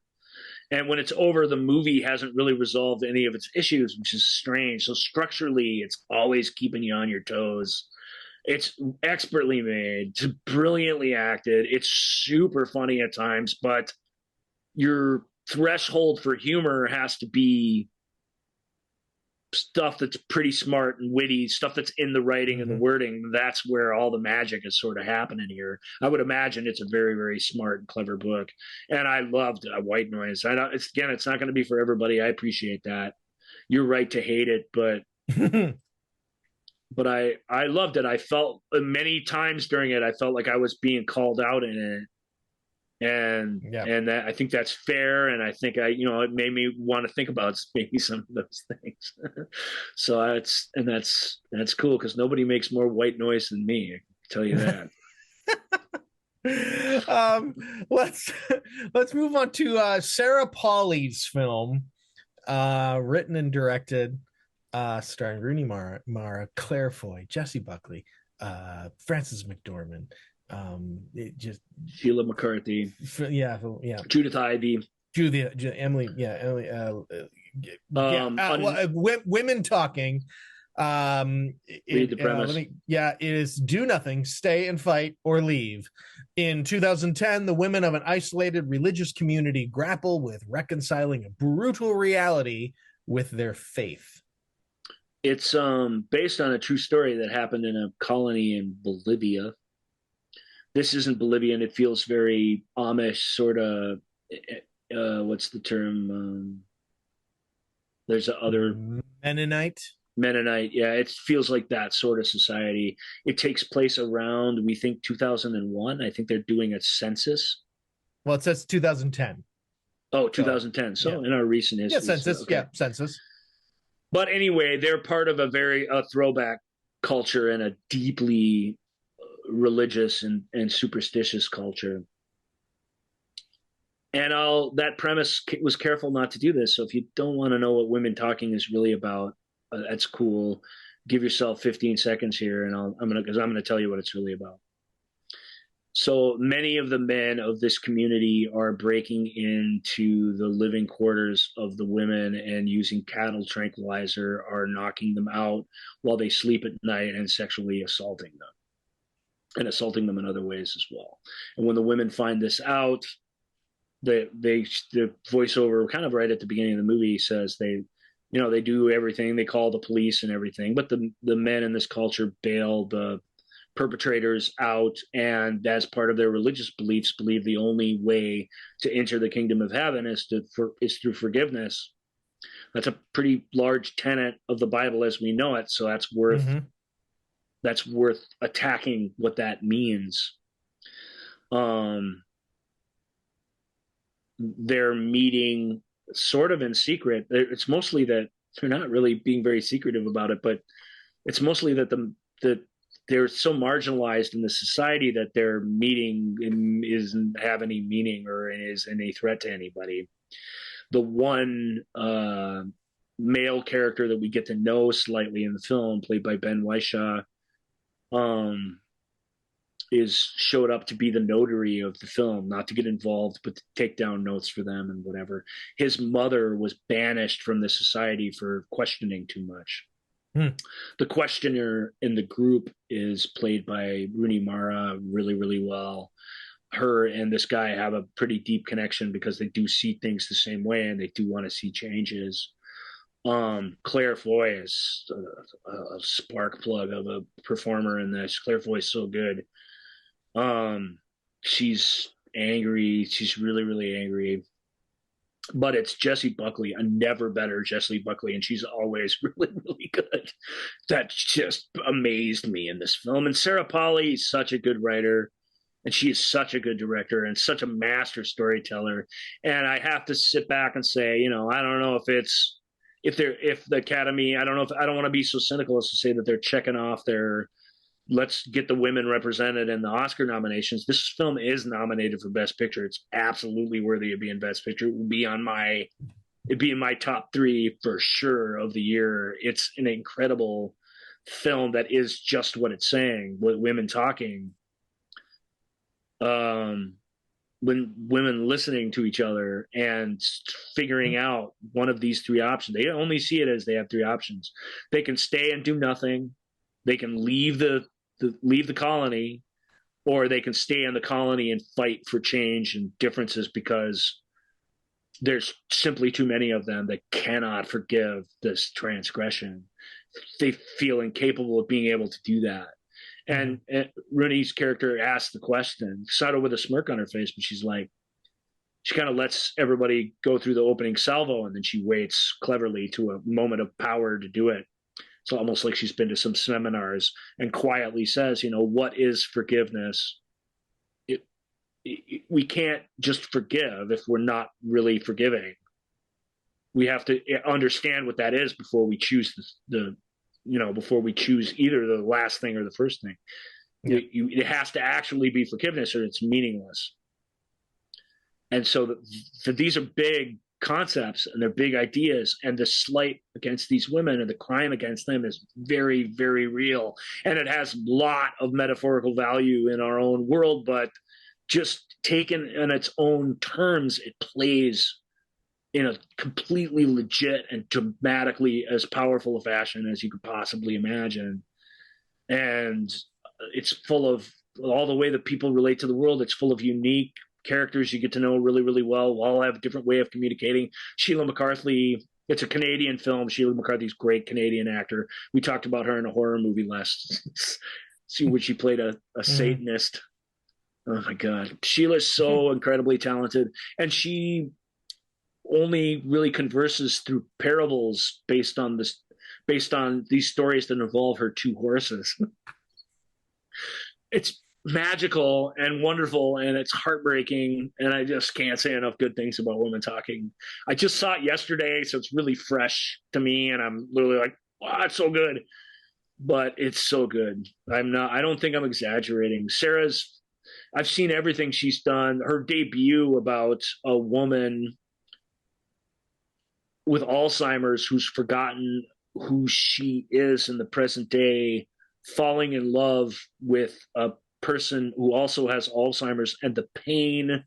And when it's over, the movie hasn't really resolved any of its issues, which is strange. So structurally, it's always keeping you on your toes. It's expertly made, it's brilliantly acted. It's super funny at times, but your threshold for humor has to be stuff that's pretty smart and witty, stuff that's in the writing and the wording. That's where all the magic is sort of happening here. I would imagine it's a very, very smart and clever book. And I loved White Noise. It's not going to be for everybody. I appreciate that. You're right to hate it, but but I loved it. I felt many times during it, I felt like I was being called out in it. And that, I think that's fair, and I think it made me want to think about maybe some of those things. So that's cool, because nobody makes more white noise than me. I can tell you that. Let's move on to Sarah Polley's film, written and directed, starring Rooney Mara, Claire Foy, Jessie Buckley, Frances McDormand. Sheila McCarthy, Judith Ivey, Emily, women talking. Read the premise. It is do nothing, stay and fight, or leave. In 2010, the women of an isolated religious community grapple with reconciling a brutal reality with their faith. It's based on a true story that happened in a colony in Bolivia. This isn't Bolivian. It feels very Amish, sort of. What's the term? There's other Mennonite. Yeah, it feels like that sort of society. It takes place around, we think, 2001. I think they're doing a census. Well, it says 2010. Oh, 2010. So in our recent history. Yeah, census. So, okay. Yeah, census. But anyway, they're part of a throwback culture and a deeply religious and superstitious culture. And that premise was careful not to do this. So if you don't want to know what women talking is really about, that's cool. Give yourself 15 seconds here, and I'm gonna tell you what it's really about. So many of the men of this community are breaking into the living quarters of the women and using cattle tranquilizer, are knocking them out while they sleep at night and sexually assaulting them. And assaulting them in other ways as well. And when the women find this out, the voiceover kind of right at the beginning of the movie says they do everything. They call the police and everything, but the men in this culture bail the perpetrators out, and as part of their religious beliefs, believe the only way to enter the kingdom of heaven is through forgiveness. That's a pretty large tenet of the Bible as we know it. So that's worth attacking what that means. They're meeting sort of in secret. It's mostly that they're not really being very secretive about it, but it's mostly that they're so marginalized in the society that their meeting isn't have any meaning or is any threat to anybody. The one male character that we get to know slightly in the film, played by Ben Whishaw, showed up to be the notary of the film, not to get involved, but to take down notes for them and whatever. His mother was banished from the society for questioning too much. The questioner in the group is played by Rooney Mara really, really well. Her and this guy have a pretty deep connection because they do see things the same way and they do want to see changes. Claire Foy is a spark plug of a performer in this. Claire Foy is so good. She's angry. She's really, really angry. But it's Jessie Buckley, a never better Jessie Buckley, and she's always really, really good. That just amazed me in this film. And Sarah Polley is such a good writer, and she is such a good director and such a master storyteller. And I have to sit back and say, I don't know if the Academy, I don't want to be so cynical as to say that they're checking off their let's get the women represented in the Oscar nominations. This film is nominated for Best Picture. It's absolutely worthy of being Best Picture. It'd be in my top 3 for sure of the year. It's an incredible film that is just what it's saying, with women talking. um, when women listening to each other and figuring out one of these three options. They only see it as they have three options. They can stay and do nothing. They can leave the colony, or they can stay in the colony and fight for change and differences, because there's simply too many of them that cannot forgive this transgression. They feel incapable of being able to do that. And Rooney's character asks the question, sort of with a smirk on her face, but she's like, she kind of lets everybody go through the opening salvo, and then she waits cleverly to a moment of power to do it. It's almost like she's been to some seminars, and quietly says, what is forgiveness? We can't just forgive if we're not really forgiving. We have to understand what that is before we choose before we choose either the last thing or the first thing. Yeah. It has to actually be forgiveness, or it's meaningless. And so these are big concepts, and they're big ideas, and the slight against these women and the crime against them is very, very real. And it has a lot of metaphorical value in our own world, but just taken in its own terms, it plays in a completely legit and dramatically as powerful a fashion as you could possibly imagine. And it's full of all the way that people relate to the world. It's full of unique characters you get to know really, really well. All have a different way of communicating. Sheila McCarthy, it's a Canadian film. Sheila McCarthy's a great Canadian actor. We talked about her in a horror movie last see where she played a Satanist. Oh my God. Sheila's so incredibly talented. And she only really converses through parables based on these stories that involve her two horses. It's magical and wonderful, and it's heartbreaking, and I just can't say enough good things about women talking. I just saw it yesterday, so it's really fresh to me, and I'm literally like, wow, it's so good. But it's so good. I don't think I'm exaggerating. I've seen everything she's done. Her debut about a woman with Alzheimer's who's forgotten who she is in the present day, falling in love with a person who also has Alzheimer's, and the pain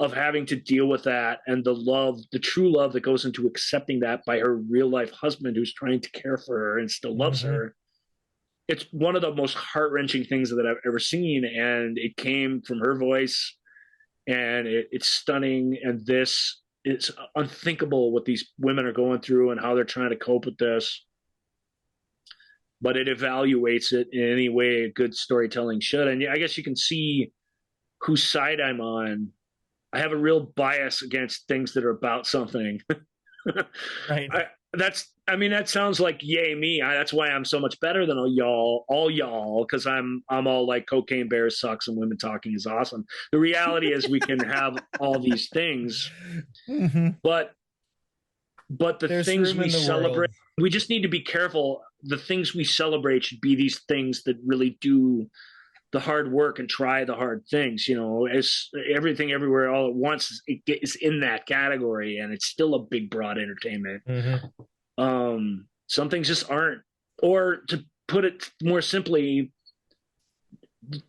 of having to deal with that, and the true love that goes into accepting that by her real life husband, who's trying to care for her and still loves her. It's one of the most heart-wrenching things that I've ever seen, and it came from her voice, and it's stunning. And this is unthinkable what these women are going through and how they're trying to cope with this. But it evaluates it in any way good storytelling should. And I guess you can see whose side I'm on. I have a real bias against things that are about something. Right. That sounds like yay me. That's why I'm so much better than all y'all, because I'm all like Cocaine Bear sucks and women talking is awesome. The reality is we can have all these things, but there's things we celebrate, we just need to be careful. The things we celebrate should be these things that really do the hard work and try the hard things. As Everything Everywhere All at Once is in that category, and it's still a big, broad entertainment. Some things just aren't. Or to put it more simply,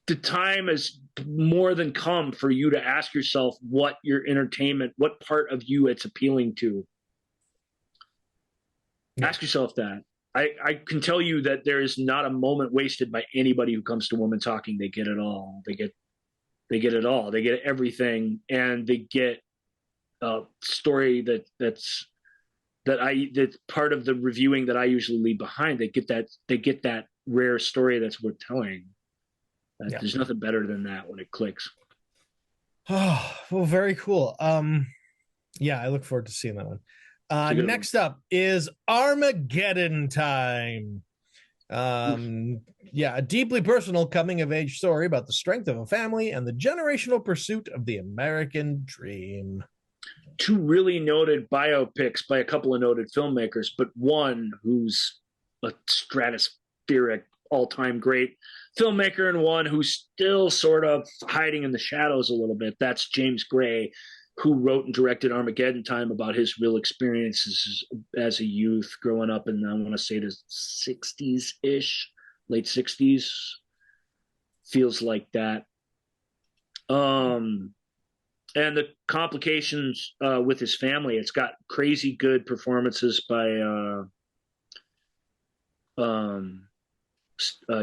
the time has more than come for you to ask yourself what your entertainment, what part of you it's appealing to. Ask yourself that. I can tell you that there is not a moment wasted by anybody who comes to Woman Talking. They get it all. They get it all. They get everything, and they get a story that's part of the reviewing that I usually leave behind. They get that rare story that's worth telling. There's nothing better than that when it clicks. Oh, well, very cool. I look forward to seeing that one. Next up is Armageddon Time. A deeply personal coming-of-age story about the strength of a family and the generational pursuit of the American dream. Two really noted biopics by a couple of noted filmmakers, but one who's a stratospheric all-time great filmmaker, and one who's still sort of hiding in the shadows a little bit. That's James Gray, who wrote and directed Armageddon Time, about his real experiences as a youth growing up in, I want to say, the 60s-ish, late 60s. Feels like that. And the complications with his family. It's got crazy good performances by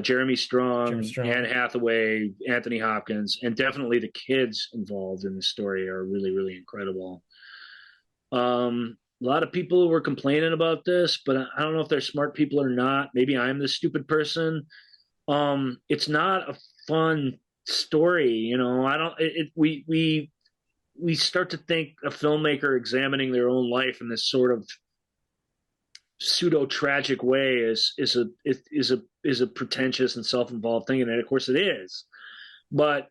Jeremy Strong, Anne Hathaway, Anthony Hopkins, and definitely the kids involved in the story are really, really incredible. A lot of people were complaining about this, but I don't know if they're smart people or not. Maybe I'm the stupid person. It's not a fun story, you know. I don't. We start to think a filmmaker examining their own life in this sort of pseudo tragic way is a pretentious and self-involved thing, and of course it is. But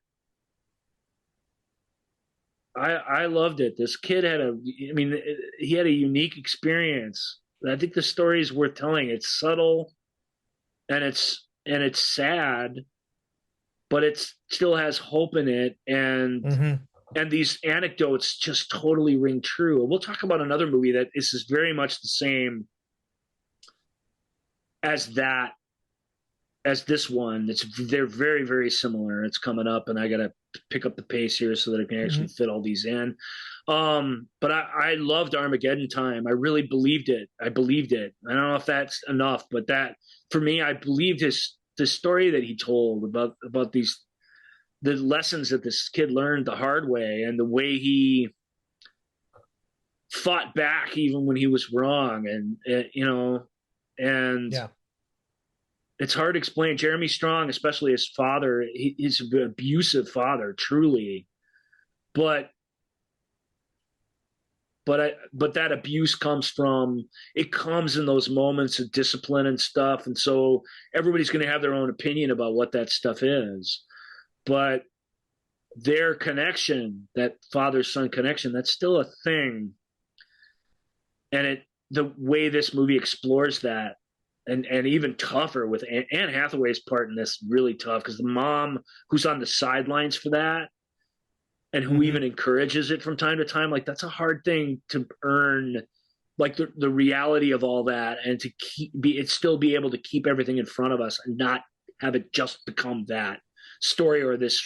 I loved it. This kid he had a unique experience. I think the story is worth telling. It's subtle, and it's sad, but it still has hope in it, and these anecdotes just totally ring true. We'll talk about another movie that is very much the same as this one. They're very, very similar. It's coming up, and I got to pick up the pace here so that I can actually fit all these in. But I loved Armageddon Time. I really believed it. I don't know if that's enough, but that for me, I believed the story that he told about the lessons that this kid learned the hard way, and the way he fought back even when he was wrong, and it's hard to explain. Jeremy Strong, especially his father, he's an abusive father, truly, but that abuse comes in those moments of discipline and stuff, and so everybody's going to have their own opinion about what that stuff is. But their connection, that father-son connection, that's still a thing. And the way this movie explores that, and even tougher with Anne Hathaway's part in this, really tough, because the mom who's on the sidelines for that, and who even encourages it from time to time, like, that's a hard thing to earn, like the reality of all that, and to still be able to keep everything in front of us and not have it just become that story, or this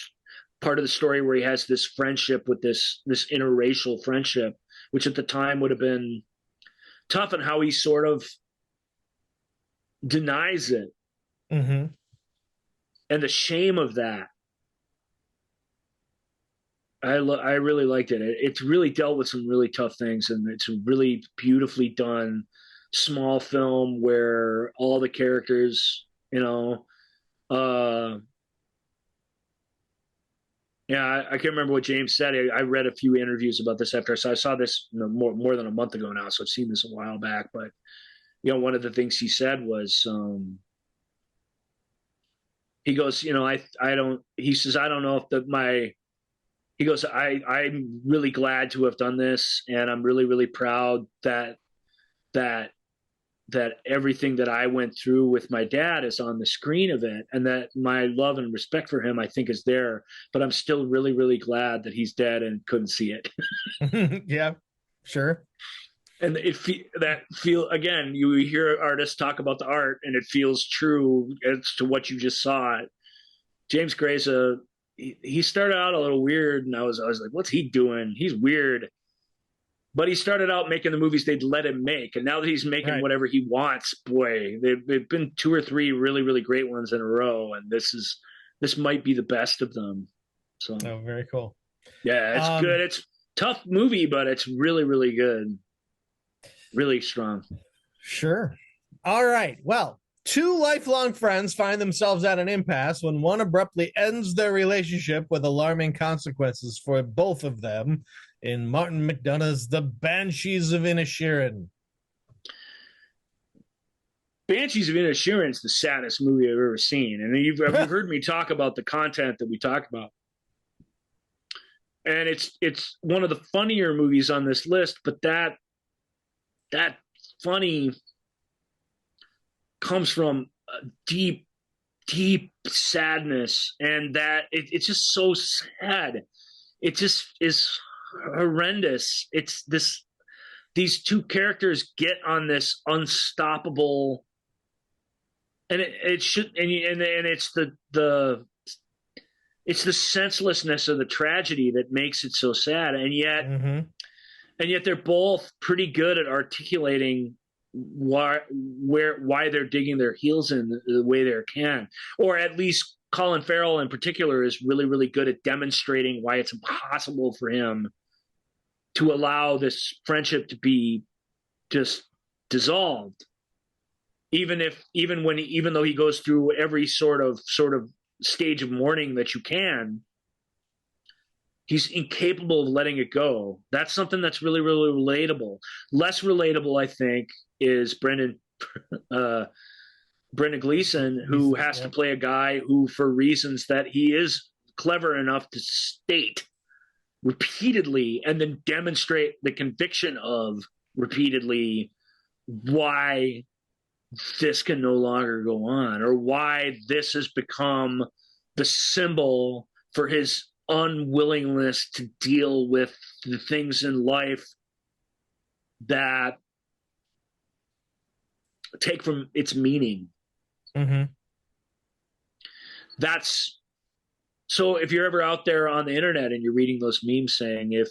part of the story where he has this friendship with this interracial friendship, which at the time would have been tough, and how he sort of denies it, and the shame of that. I really liked it. It's really dealt with some really tough things, and it's a really beautifully done small film where all the characters, I can't remember what James said. I read a few interviews about this after I saw this more than a month ago now, so I've seen this a while back. But one of the things he said was, he goes, he says, I don't know if he goes, I'm really glad to have done this, and I'm really, really proud that everything that I went through with my dad is on the screen of it, and that my love and respect for him, I think, is there, but I'm still really, really glad that he's dead and couldn't see it. Yeah, sure. And again, you hear artists talk about the art, and it feels true as to what you just saw. James Gray's he started out a little weird, and I was like, what's he doing? He's weird. But he started out making the movies they'd let him make, and now that he's making whatever he wants, boy, they've been 2 or 3 really, really great ones in a row, and this might be the best of them. So, very cool. Yeah, it's good. It's a tough movie, but it's really, really good. Really strong. Sure. All right. Well, 2 lifelong friends find themselves at an impasse when one abruptly ends their relationship with alarming consequences for both of them in Martin McDonagh's The Banshees of Inisherin. Banshees of Inisherin is the saddest movie I've ever seen. And you've heard me talk about the content that we talk about. And it's one of the funnier movies on this list, but that funny comes from a deep, deep sadness, and that it's just so sad. It just is horrendous. It's these 2 characters get on this unstoppable, and it's the it's the senselessness of the tragedy that makes it so sad. And yet they're both pretty good at articulating why they're digging their heels in the way they can. Or at least Colin Farrell in particular is really, really good at demonstrating why it's impossible for him to allow this friendship to be just dissolved. Even though he goes through every sort of stage of mourning that you can, he's incapable of letting it go. That's something that's really, really relatable. Less relatable, I think, is Brendan Gleeson, who has to play a guy who, for reasons that he is clever enough to state repeatedly and then demonstrate the conviction of repeatedly, why this can no longer go on, or why this has become the symbol for his unwillingness to deal with the things in life that take from its meaning. That's so if you're ever out there on the internet and you're reading those memes saying, if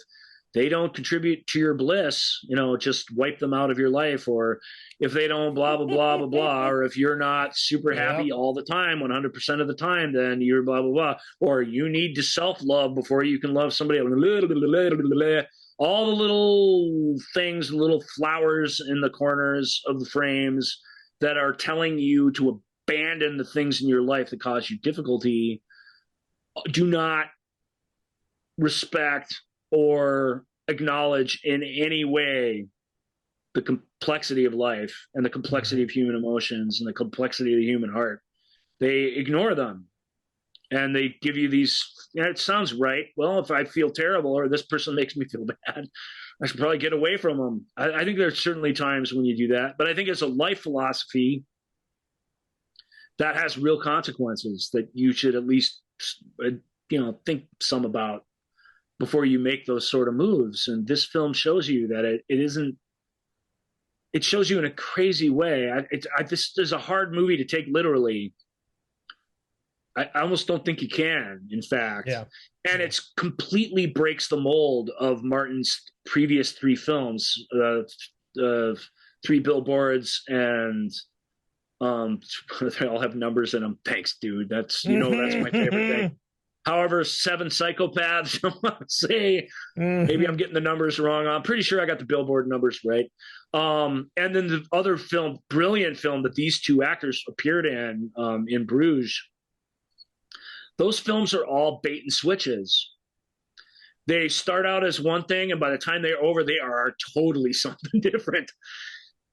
they don't contribute to your bliss, just wipe them out of your life, or if they don't blah, blah, blah, blah, blah, or if you're not super happy all the time, 100% of the time, then you're blah, blah, blah, or you need to self-love before you can love somebody else. All the little things, little flowers in the corners of the frames that are telling you to abandon the things in your life that cause you difficulty, do not respect or acknowledge in any way the complexity of life and the complexity of human emotions and the complexity of the human heart. They ignore them, and they give you these, it sounds right. Well, if I feel terrible or this person makes me feel bad, I should probably get away from them. I think there's certainly times when you do that, but I think it's a life philosophy that has real consequences that you should at least, think some about before you make those sort of moves. And this film shows you that it isn't, it shows you in a crazy way. This is a hard movie to take literally. I almost don't think you can, in fact. Yeah. And it's completely breaks the mold of Martin's previous three films, Three Billboards, and they all have numbers in them. Thanks, dude. That's my favorite thing. However, Seven Psychopaths, say, maybe I'm getting the numbers wrong. I'm pretty sure I got the Billboard numbers right. And then the other film, brilliant film that these two actors appeared in Bruges. Those films are all bait and switches. They start out as one thing, and by the time they're over, they are totally something different.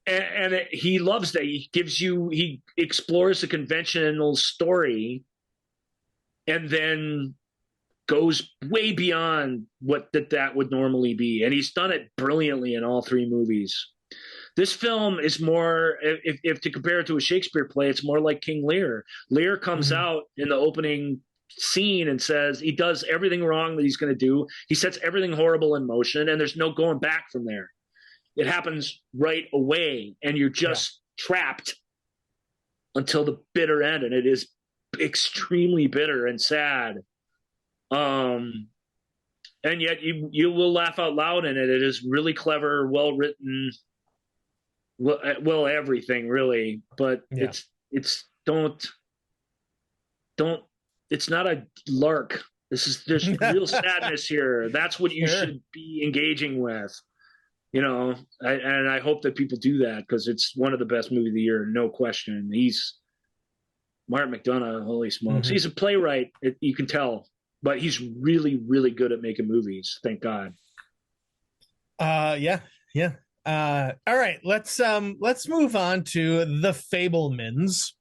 And he loves that. He explores the conventional story and then goes way beyond what that would normally be. And he's done it brilliantly in all three movies. This film is more, if to compare it to a Shakespeare play, it's more like King Lear. Lear comes out in the opening scene and says he does everything wrong that he's going to do. He sets everything horrible in motion, and there's no going back from there. It happens right away, and you're just trapped until the bitter end, and it is extremely bitter and sad. And yet you will laugh out loud in it. It is really clever, well written, well everything really, but it's don't it's not a lark. There's real sadness here. That's what you should be engaging with. And I hope that people do that, because it's one of the best movies of the year, no question. He's Martin McDonagh, holy smokes. He's a playwright, you can tell, but he's really, really good at making movies. Thank God. Yeah. All right, let's move on to The Fabelmans.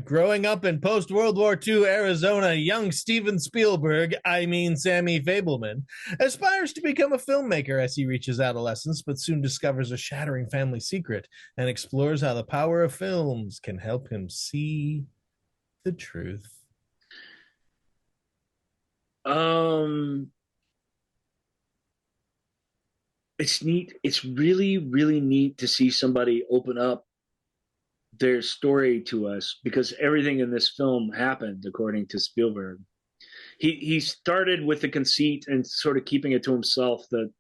Growing up in post-World War II Arizona, young Steven Spielberg, Sammy Fabelman, aspires to become a filmmaker as he reaches adolescence, but soon discovers a shattering family secret and explores how the power of films can help him see the truth. It's neat. It's really, really neat to see somebody open up their story to us, because everything in this film happened according to Spielberg. he started with the conceit and sort of keeping it to himself that,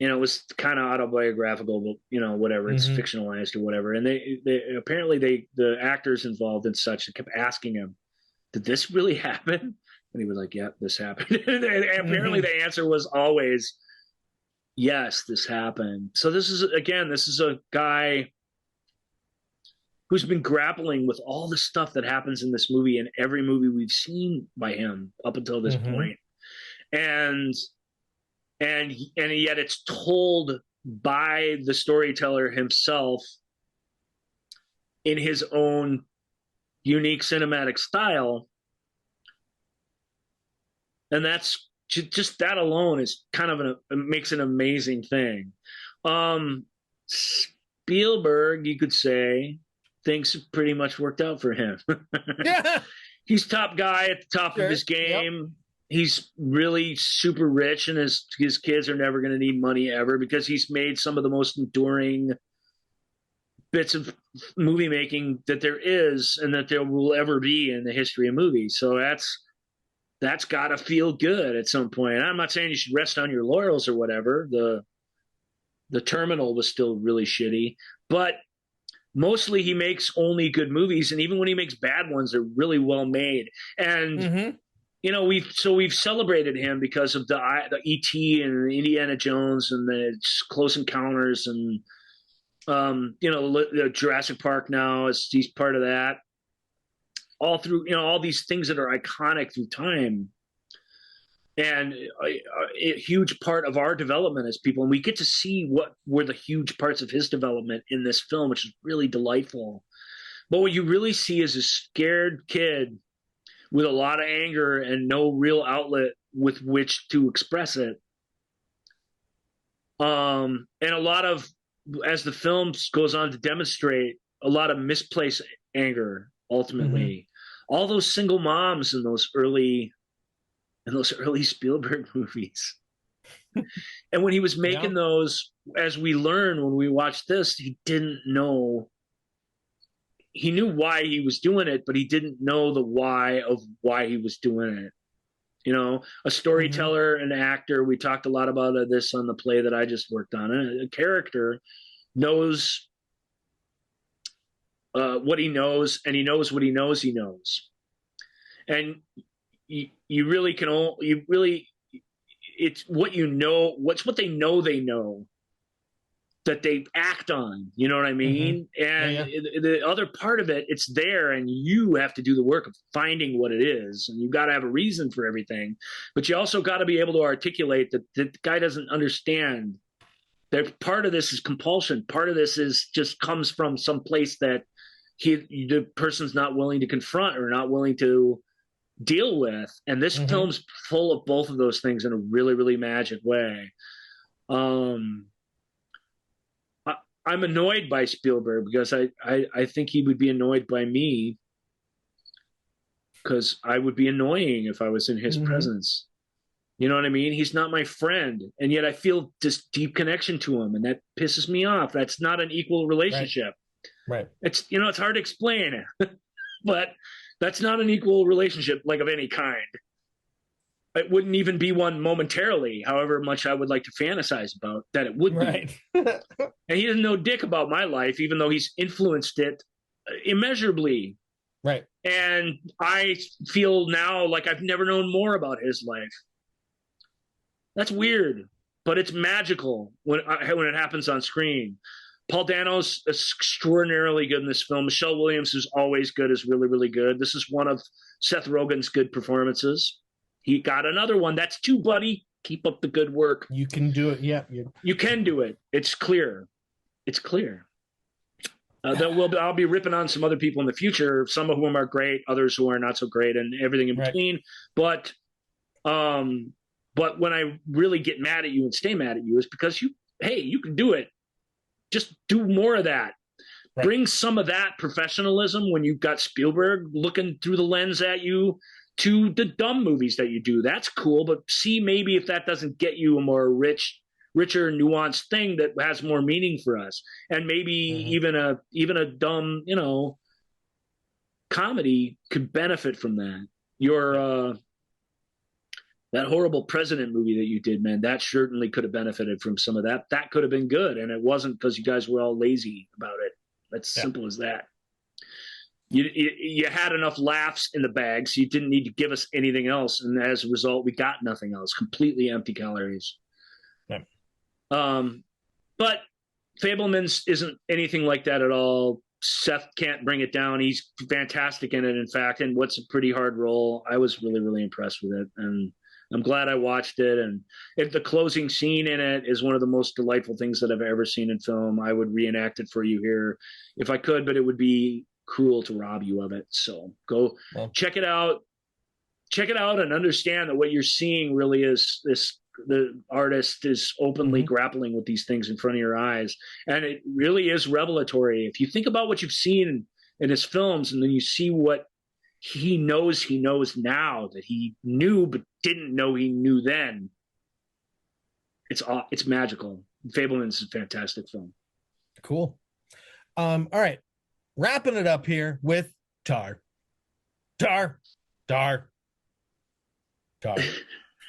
it was kind of autobiographical, but whatever, it's fictionalized or whatever. And they apparently the actors involved in such kept asking him, did this really happen? And he was like, yeah, this happened. And apparently the answer was always, yes, this happened. So this is a guy who's been grappling with all the stuff that happens in this movie and every movie we've seen by him up until this point. And yet it's told by the storyteller himself in his own unique cinematic style. And that's just that alone is kind of makes an amazing thing. Spielberg, you could say, thinks it pretty much worked out for him. Yeah. He's top guy at the top of his game. Yep. He's really super rich, and his kids are never going to need money ever because he's made some of the most enduring bits of movie making that there is and that there will ever be in the history of movies. So that's got to feel good at some point. And I'm not saying you should rest on your laurels or whatever. The Terminal was still really shitty, but mostly he makes only good movies, and even when he makes bad ones, they're really well made. And we've celebrated him because of the E.T. and the Indiana Jones and the Close Encounters and the Jurassic Park. Now he's part of that. All through all these things that are iconic through time, and a huge part of our development as people, and we get to see what were the huge parts of his development in this film, which is really delightful. But what you really see is a scared kid with a lot of anger and no real outlet with which to express it. And a lot of, as the film goes on to demonstrate, a lot of misplaced anger ultimately. All those single moms in those early Spielberg movies. And when he was making those, as we learn when we watch this, he didn't know. He knew why he was doing it, but he didn't know the why of why he was doing it. A storyteller, an actor, we talked a lot about this on the play that I just worked on. A character knows what he knows, and he knows what he knows he knows. And you really can it's what what's what they know that they act on, you know what I mean? And the other part of it, it's there, and you have to do the work of finding what it is, and you've got to have a reason for everything, but you also got to be able to articulate that the guy doesn't understand that part of this is compulsion, part of this is just comes from some place that the person's not willing to confront or not willing to deal with. And this film's full of both of those things in a really, really magic way. I'm annoyed by Spielberg because I think he would be annoyed by me, because I would be annoying if I was in his presence. You know what I mean? He's not my friend, and yet I feel this deep connection to him, and that pisses me off. That's not an equal relationship. Right. It's it's hard to explain, but that's not an equal relationship, like of any kind. It wouldn't even be one momentarily, however much I would like to fantasize about that it would be. And he doesn't know dick about my life, even though he's influenced it immeasurably. Right. And I feel now like I've never known more about his life. That's weird, but it's magical when it happens on screen. Paul Dano's extraordinarily good in this film. Michelle Williams, who's always good, is really, really good. This is one of Seth Rogen's good performances. He got another one. That's two, buddy. Keep up the good work. You can do it. Yeah. You can do it. It's clear. It's clear. I'll be ripping on some other people in the future, some of whom are great, others who are not so great, and everything in between. But when I really get mad at you and stay mad at you is because you can do it. Just do more of that. Right. Bring some of that professionalism when you've got Spielberg looking through the lens at you to the dumb movies that you do. That's cool, but see maybe if that doesn't get you a more richer, nuanced thing that has more meaning for us. And maybe even a dumb, comedy could benefit from that. your that horrible president movie that you did, man, that certainly could have benefited from some of that. That could have been good, and it wasn't because you guys were all lazy about it. That's simple as that. You had enough laughs in the bag, so you didn't need to give us anything else, and as a result, we got nothing else. Completely empty calories. Yeah. But Fabelman's isn't anything like that at all. Seth can't bring it down. He's fantastic in it, in fact, and what's a pretty hard role. I was really, really impressed with it, and I'm glad I watched it. And if the closing scene in it is one of the most delightful things that I've ever seen in film, I would reenact it for you here if I could, but it would be cruel to rob you of it. So go check it out. Check it out and understand that what you're seeing really is the artist is openly grappling with these things in front of your eyes. And it really is revelatory. If you think about what you've seen in his films, and then you see what he knows now that he knew but didn't know he knew then, it's magical. Fabelman's a fantastic film. Cool. All right, wrapping it up here with Tar.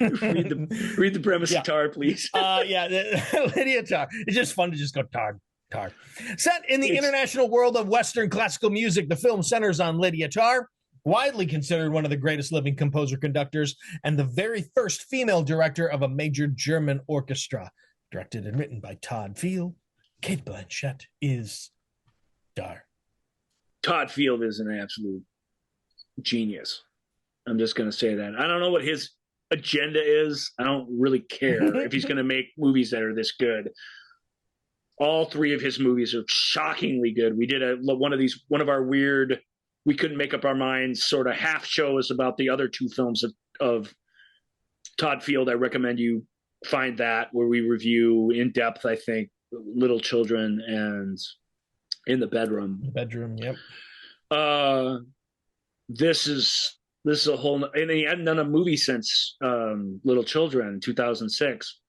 Read the premise of Tar, please. Lydia Tar. It's just fun to just go Tar. Set in the international world of Western classical music, the film centers on Lydia Tar, widely considered one of the greatest living composer-conductors and the very first female director of a major German orchestra. Directed and written by Todd Field, Cate Blanchett is Tar. Todd Field is an absolute genius. I'm just going to say that. I don't know what his agenda is. I don't really care if he's going to make movies that are this good. All three of his movies are shockingly good. We did one of our weird, we couldn't make up our minds sort of half shows about the other two films of Todd Field. I recommend you find that, where we review in depth, I think, Little Children and In the Bedroom. Yep. This is a whole, and he hadn't done a movie since Little Children, 2006.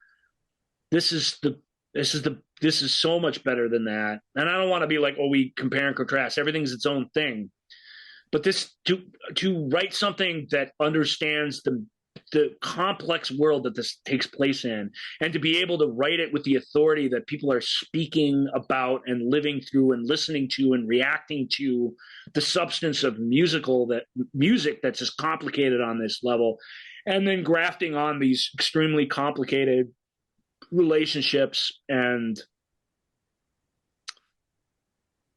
This is so much better than that. And I don't want to be like, we compare and contrast. Everything's its own thing. But this to write something that understands the complex world that this takes place in, and to be able to write it with the authority that people are speaking about and living through and listening to and reacting to the substance of music that's just complicated on this level, and then grafting on these extremely complicated relationships and,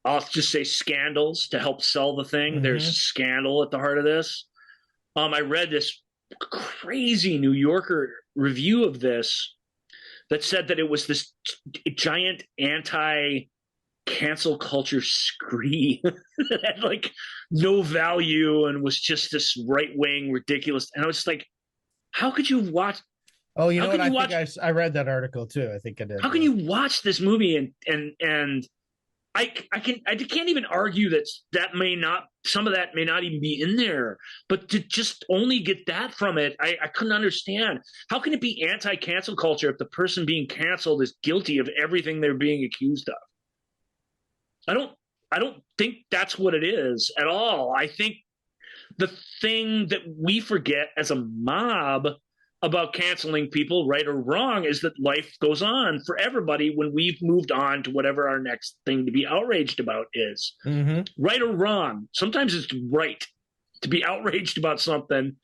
I'll just say, scandals to help sell the thing. There's a scandal at the heart of this. I read this crazy New Yorker review of this that said that it was this giant anti-cancel culture scree that had like no value and was just this right-wing ridiculous. And I was just like, how could you watch? Oh, you know what? I read that article too. I think I did. How can you watch this movie and I can't even argue that some of that may not even be in there, but to just only get that from it, I couldn't understand. How can it be anti-cancel culture if the person being canceled is guilty of everything they're being accused of? I don't think that's what it is at all. I think the thing that we forget as a mob about canceling people, right or wrong, is that life goes on for everybody when we've moved on to whatever our next thing to be outraged about is. Right or wrong. Sometimes it's right to be outraged about something,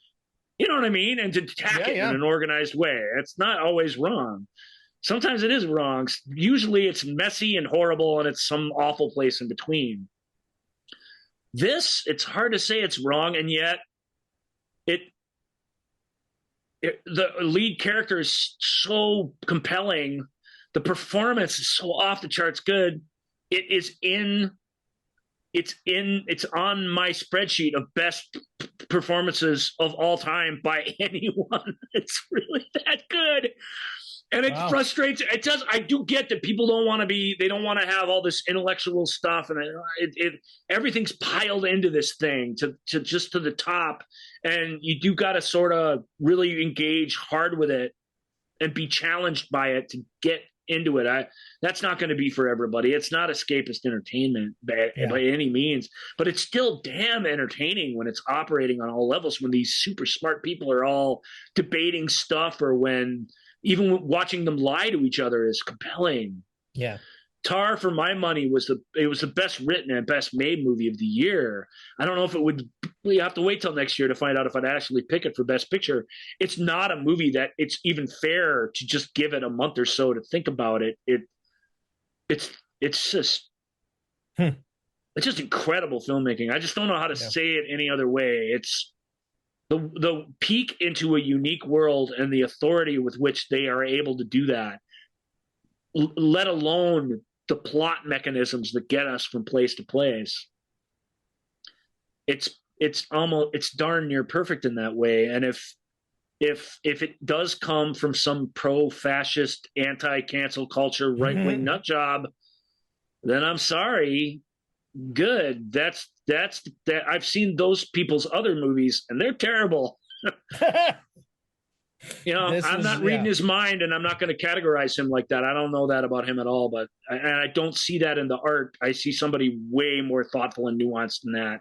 you know what I mean? And to attack it in an organized way. It's not always wrong. Sometimes it is wrong. Usually it's messy and horrible, and it's some awful place in between. This, it's hard to say it's wrong, and yet the lead character is so compelling. The performance is so off the charts good. It's on my spreadsheet of best performances of all time by anyone. It's really that good. And it frustrates. It does. I do get that people don't want to have all this intellectual stuff, and everything's piled into this thing to just to the top. And you do got to sort of really engage hard with it and be challenged by it to get into it. That's not going to be for everybody. It's not escapist entertainment by any means, but it's still damn entertaining when it's operating on all levels, when these super smart people are all debating stuff, or when even watching them lie to each other is compelling. Yeah. Tar, for my money, was the best written and best made movie of the year. I don't know if it would. You have to wait till next year to find out if I'd actually pick it for best picture. It's not a movie that it's even fair to just give it a month or so to think about it. It's just it's just incredible filmmaking. I just don't know how to say it any other way. It's the peek into a unique world and the authority with which they are able to do that, let alone the plot mechanisms that get us from place to place. It's darn near perfect in that way. And if it does come from some pro-fascist, anti-cancel culture, right-wing nut job, then I'm sorry. Good. That's that. I've seen those people's other movies, and they're terrible. I'm not reading his mind, and I'm not going to categorize him like that. I don't know that about him at all, but I don't see that in the art. I see somebody way more thoughtful and nuanced than that.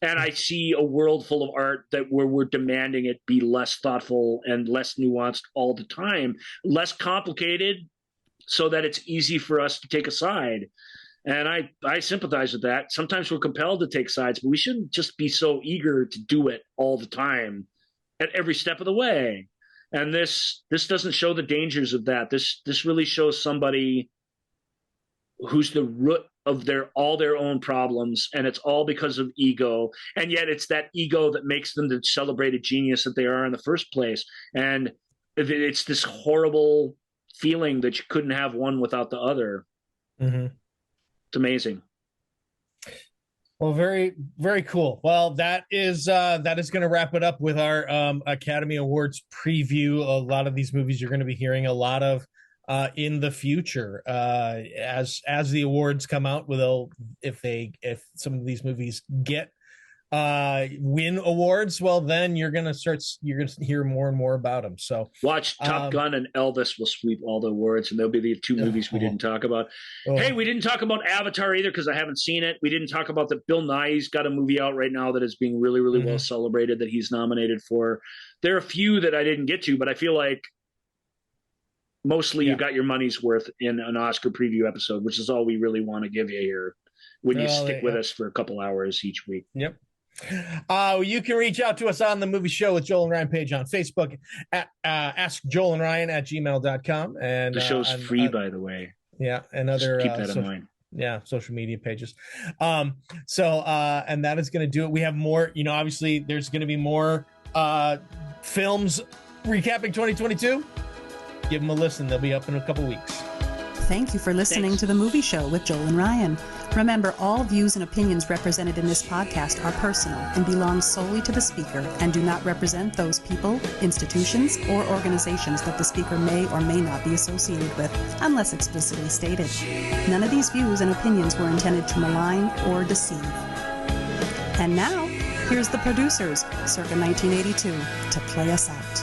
And I see a world full of art where we're demanding it be less thoughtful and less nuanced all the time, less complicated, so that it's easy for us to take a side. And I sympathize with that. Sometimes we're compelled to take sides, but we shouldn't just be so eager to do it all the time at every step of the way. And this doesn't show the dangers of that. This really shows somebody who's the root of all their own problems, and it's all because of ego. And yet it's that ego that makes them the celebrated genius that they are in the first place. And it's this horrible feeling that you couldn't have one without the other. Mm-hmm. It's amazing. Well, very, very cool. Well, that is going to wrap it up with our Academy Awards preview. A lot of these movies you're going to be hearing a lot of in the future as the awards come out. If some of these movies win awards, well, then you're going to hear more and more about them. So watch Top Gun and Elvis will sweep all the awards, and they'll be the two movies we didn't talk about. Hey, we didn't talk about Avatar either because I haven't seen it. We didn't talk about that Bill Nighy's got a movie out right now that is being really, really well celebrated that he's nominated for. There are a few that I didn't get to, but I feel like mostly you got your money's worth in an Oscar preview episode, which is all we really want to give you here when you stick with us for a couple hours each week. Yep. You can reach out to us on the Movie Show with Joel and Ryan page on Facebook at askjoelandryan@gmail.com. And the show's free, by the way. Yeah. And other keep that in mind. Yeah, social media pages. And that is going to do it. We have more, obviously there's going to be more films recapping 2022. Give them a listen. They'll be up in a couple weeks. Thank you for listening to The Movie Show with Joel and Ryan. Remember, all views and opinions represented in this podcast are personal and belong solely to the speaker and do not represent those people, institutions, or organizations that the speaker may or may not be associated with, unless explicitly stated. None of these views and opinions were intended to malign or deceive. And now, here's the producers, circa 1982, to play us out.